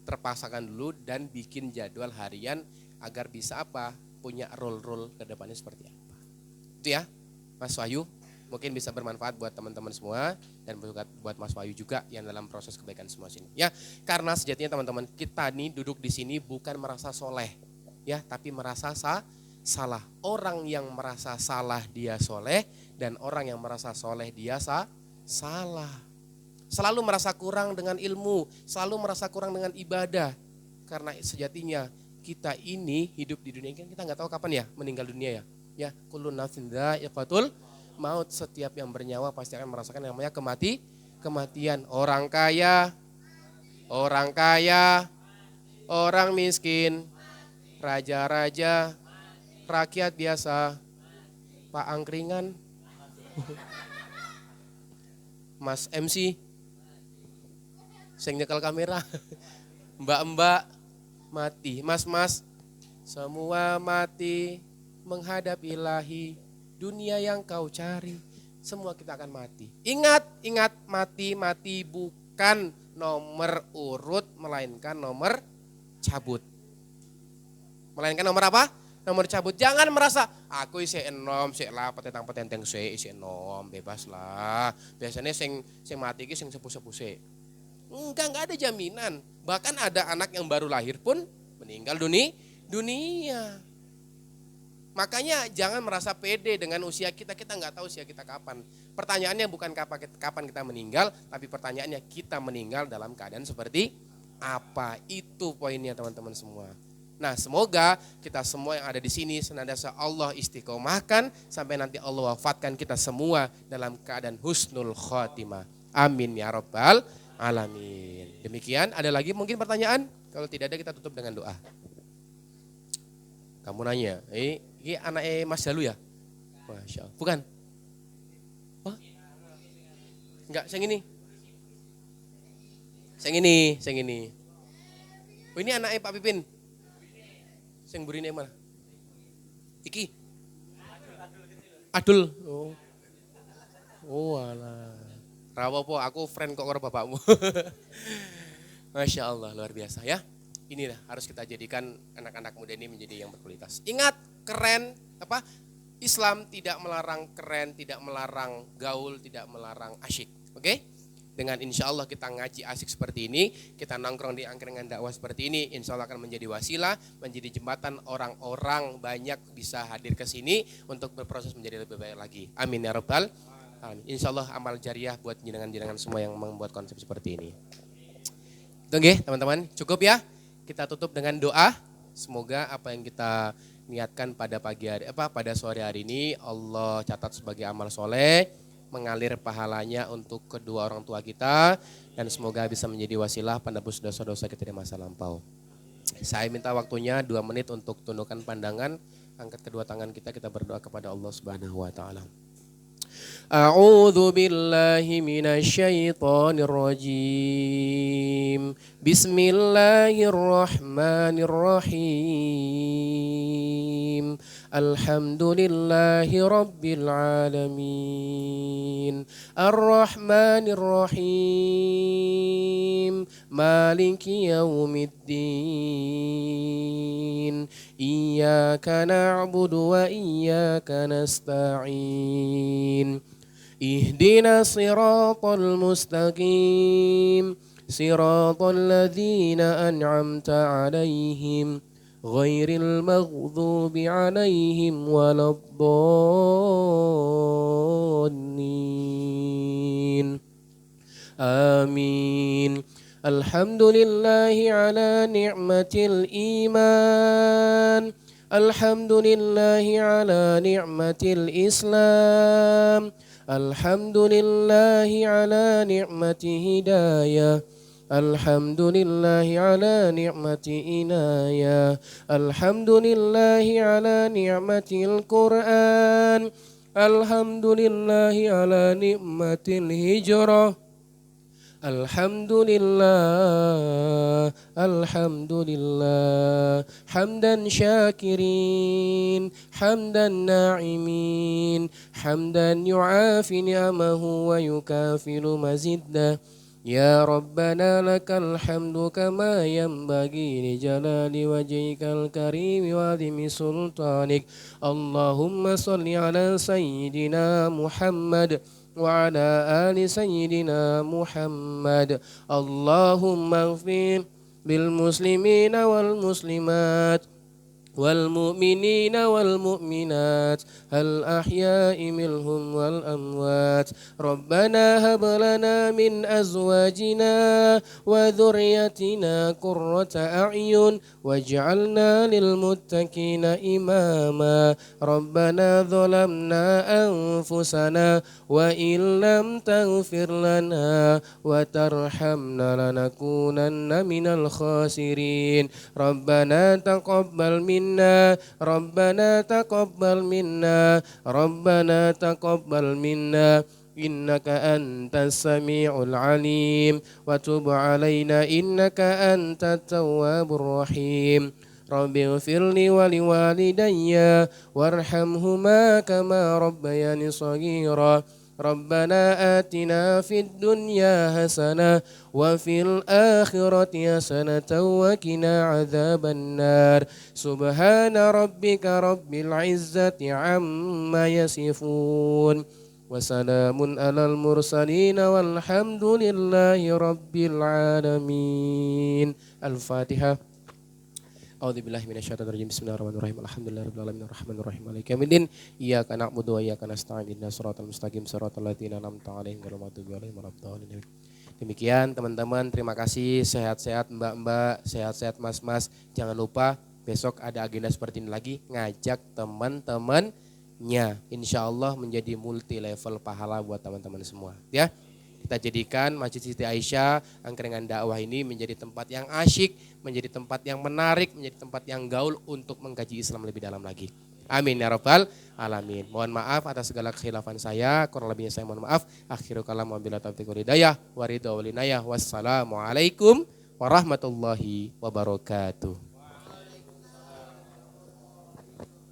terpaksakan dulu dan bikin jadwal harian agar bisa apa? Punya role-role ke depannya seperti apa. Itu ya, Mas Wahyu. Mungkin bisa bermanfaat buat teman-teman semua dan buat Mas Wahyu juga yang dalam proses kebaikan semua sini. Ya, karena sejatinya teman-teman kita nih duduk di sini bukan merasa soleh, ya, tapi merasa salah. Orang yang merasa salah dia soleh dan orang yang merasa soleh dia salah. Selalu merasa kurang dengan ilmu, selalu merasa kurang dengan ibadah. Karena sejatinya kita ini hidup di dunia ini kita nggak tahu kapan ya meninggal dunia ya. Ya, kullu nafsin dha'iqatul maut, setiap yang bernyawa pasti akan merasakan yang namanya kematian. Orang kaya, orang miskin, raja-raja, rakyat biasa, Pak Angkringan, Mas MC, sing nyekel kamera, mbak-mbak mati, mas-mas, semua mati menghadap ilahi. Dunia yang kau cari, semua kita akan mati. Ingat, mati bukan nomor urut, melainkan nomor cabut. Melainkan nomor apa? Nomor cabut. Jangan merasa, aku isi enom, isi lah, petentang-petenteng isi enom, bebas lah. Biasanya sing mati ki sing sepuh-sepuh se. Enggak ada jaminan. Bahkan ada anak yang baru lahir pun meninggal dunia. Makanya jangan merasa pede dengan usia kita nggak tahu usia kita kapan. Pertanyaannya bukan kapan kita meninggal, tapi pertanyaannya kita meninggal dalam keadaan seperti apa. Itu poinnya teman-teman semua. Nah, semoga kita semua yang ada di sini senantiasa Allah istiqomahkan sampai nanti Allah wafatkan kita semua dalam keadaan husnul khotimah. Amin ya rabbal alamin. Demikian, ada lagi mungkin pertanyaan? Kalau tidak ada kita tutup dengan doa. Kamu nanya, ini anaknya Mas Jalu ya? Masya Allah. Bukan? Oh? Enggak, yang ini. Yang ini. Oh, ini anaknya Pak Pipin. Yang burine mana? Iki. Adul. Oh. Oh alah. Rawopo, aku friend kok karo bapakmu. Masya Allah, luar biasa ya. Inilah harus kita jadikan anak-anak muda ini menjadi yang berkualitas. Ingat, keren apa? Islam tidak melarang keren, tidak melarang gaul, tidak melarang asyik. Oke? Dengan insya Allah kita ngaji asik seperti ini, kita nongkrong di angkringan dakwah seperti ini, insya Allah akan menjadi wasilah, menjadi jembatan orang-orang banyak bisa hadir ke sini untuk berproses menjadi lebih baik lagi. Amin ya rabbal alamin. Insya Allah amal jariah buat jenengan-jenengan semua yang membuat konsep seperti ini. Itu nggih, teman-teman, cukup ya. Kita tutup dengan doa. Semoga apa yang kita niatkan pada pada sore hari ini Allah catat sebagai amal soleh, mengalir pahalanya untuk kedua orang tua kita, dan semoga bisa menjadi wasilah penebus dosa-dosa kita di masa lampau. Saya minta waktunya 2 menit untuk tundukkan pandangan, angkat kedua tangan kita berdoa kepada Allah Subhanahu wa taala. A'udzu billahi minasyaitonir rajim. Bismillahirrahmanirrahim. Alhamdulillahi rabbil alamin. Arrahmanir rahim. Maliki yaumiddin. Iyyaka na'budu wa iyyaka nasta'in. Ihdina siratal mustaqim. Siratal ladzina an'amta 'alaihim ghairil maghdubi 'alaihim waladdallin. Amin. Alhamdulillahi ala ni'matil iman. Alhamdulillahi ala ni'matil islam. Alhamdulillahi ala ni'mati hidayah. Alhamdulillahi ala ni'mati inayah. Alhamdulillahi ala ni'matil Qur'an. Alhamdulillahi ala ni'matil hijrah. Alhamdulillah, alhamdulillah, hamdan syakirin, hamdan na'imin, hamdan yu'afi ni'amahu wa yukafiru maziddah. يا ربنا لك الحمد كما ينبغي لجلال وجهك الكريم وعظيم سلطانك. اللهم صل على سيدنا محمد وعلى آل سيدنا محمد. اللهم اغفر للمسلمين والمسلمات والمؤمنين والمؤمنات الأحياء منهم والأموات. ربنا هب لنا من أزواجنا وذريتنا قرة أعين واجعلنا للمتقين إماما. ربنا ظلمنا أنفسنا وإن لم تغفر لنا وترحمنا لنكونن من الخاسرين. ربنا تقبل ربنا تقبل منا ربنا تقبل منا إنك أنت السميع العليم وتب علينا إنك أنت التواب الرحيم. رب اغفر لي ولوالدي وارحمهما كما ربياني صغيرا. ربنا آتنا في الدنيا حسنة وفي الآخرة حسنة وقنا عذاب النار. سبحان ربك رب العزة عما يصفون وسلام على المرسلين والحمد لله رب العالمين. الفاتحة. A'udzubillahi minasyaitonir rajim. Bismillahirrahmanirrahim. Alhamdulillahirabbil alamin arrahmanirrahim maliki yaumiddin. Iyyaka na'budu wa iyyaka nasta'in. Ihdinas siratal mustaqim siratal ladzina an'amta 'alaihim ghairil maghdubi 'alaihim waladdallin. Demikian teman-teman, terima kasih. Sehat-sehat mbak-mbak, sehat-sehat mas-mas. Jangan lupa besok ada agenda seperti ini lagi, ngajak teman-temannya. Insya Allah menjadi multi level pahala buat teman-teman semua ya. Kita jadikan Masjid Siti Aisyah Angkringan Dakwah ini menjadi tempat yang asyik, menjadi tempat yang menarik, menjadi tempat yang gaul untuk mengkaji Islam lebih dalam lagi. Amin ya rabbal alamin. Mohon maaf atas segala kekhilafan saya, kurang lebihnya saya mohon maaf. Akhirul kalam wabillahi taufiq wal hidayah wa ridha wal inayah. Wassalamualaikum warahmatullahi wabarakatuh.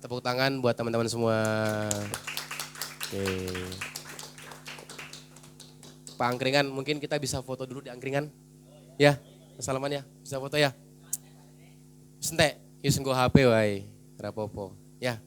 Tepuk tangan buat teman-teman semua. Oke. Pak Angkringan, mungkin kita bisa foto dulu di Angkringan. Ya, salaman ya, bisa foto ya. Sentek, yus nggo HP wae, rapopo. Ya.